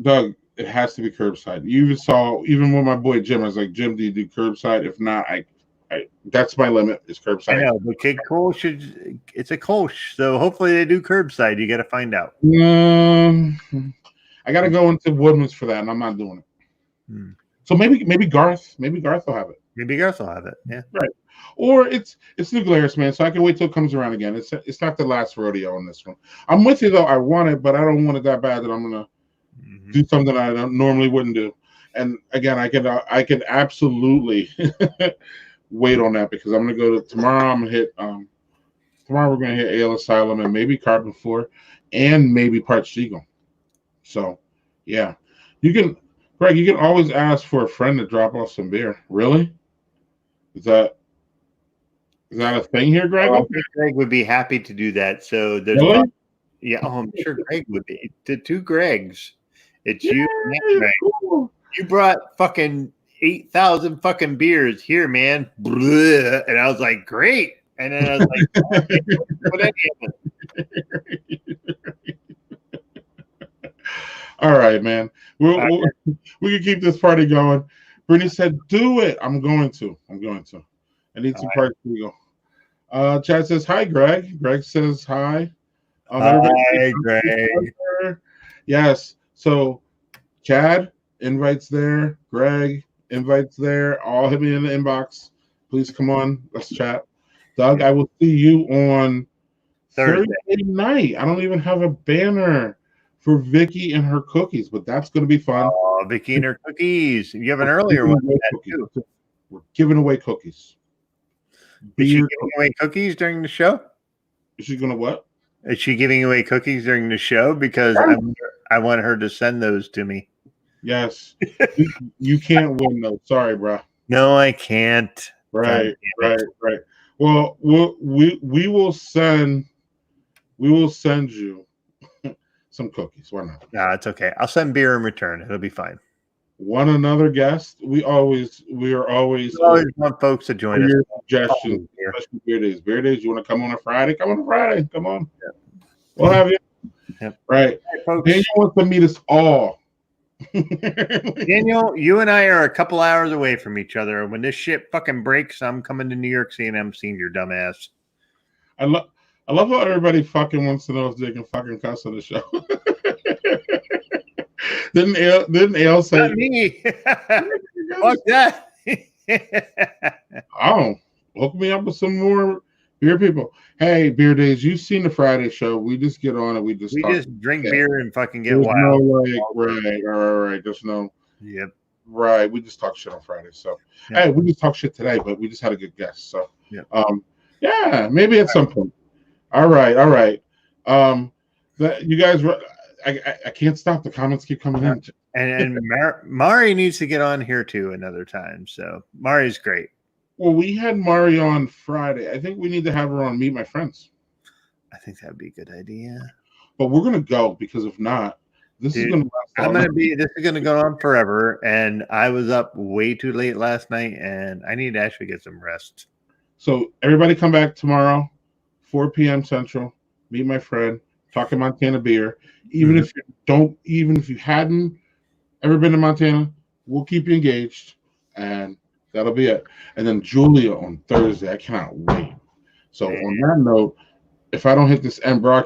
Doug, it has to be curbside. You even with my boy Jim, I was like, Jim, do you do curbside? If not, I that's my limit is curbside. I know, but Kid Kolsch it's a Kolsch, so hopefully they do curbside. You got to find out. I got to go into Woodman's for that, and I'm not doing it. So maybe Garth will have it. Maybe Garth will have it. Yeah, right. Or it's New Glarus, man. So I can wait till it comes around again. It's not the last rodeo on this one. I'm with you though. I want it, but I don't want it that bad that I'm gonna do something I normally wouldn't do. And again, I can absolutely wait on that because I'm gonna go to tomorrow. I'm gonna hit tomorrow. We're gonna hit Ale Asylum and maybe Carbon 4 and maybe Parched Eagle. So yeah, Greg. You can always ask for a friend to drop off some beer. Really? Is that a thing here, Greg? I think Greg would be happy to do that. So there's I'm sure Greg would be. The two Gregs. It's you and Greg. Cool. You brought fucking 8,000 fucking beers here, man. Blah. And I was like, great. And then I was like, what all right, man. We can keep this party going. Brittany said, do it. I'm going to. I need some party to go. Chad says, hi, Greg. Greg says, hi. Hi, Greg. Yes. So, Chad, invites there. Greg, invites there. All hit me in the inbox. Please come on. Let's chat. Doug, I will see you on Thursday night. I don't even have a banner for Vicky and her cookies, but that's going to be fun. Oh, Vicky and her cookies. You have an earlier one. We're giving away cookies. Is she giving away cookies during the show? Is she going to what? Is she giving away cookies during the show? Because I want her to send those to me. Yes. You can't win those. Sorry, bro. No, I can't. Right. Well, we will send you some cookies. Why not? No, it's okay. I'll send beer in return. It'll be fine. Want another guest? We are always want folks to join us. Suggestions, especially beer days. Beer days. You want to come on a Friday? Come on a Friday. Come on. Yeah. We'll have you. Yep. Right. Daniel wants to meet us all. Daniel, you and I are a couple hours away from each other. When this shit fucking breaks, I'm coming to New York City and I'm seeing your dumb ass. I love how everybody fucking wants to know if they can fucking cuss on the show. Didn't Ale say? Not me. Fuck that. Oh, hook me up with some more beer people. Hey, Beer Days, you've seen the Friday show. We just get on it. We just drink beer and fucking get There's wild. No, like, right. There's no. Yep. Right. We just talk shit on Friday. So, hey, we just talk shit today, but we just had a good guest. So, yeah, maybe at some point. All right. You guys, I can't stop. The comments keep coming in. And Mari needs to get on here too another time. So Mari's great. Well, we had Mari on Friday. I think we need to have her on Meet My Friends. I think that'd be a good idea. But we're gonna go because if not, this is gonna go on forever. And I was up way too late last night, and I need to actually get some rest. So everybody, come back tomorrow, 4 p.m. Central. Meet my friend. Talking Montana beer. Even if you hadn't ever been to Montana, we'll keep you engaged, and that'll be it. And then Julia on Thursday. I cannot wait. So on that note, if I don't hit this end broadcast.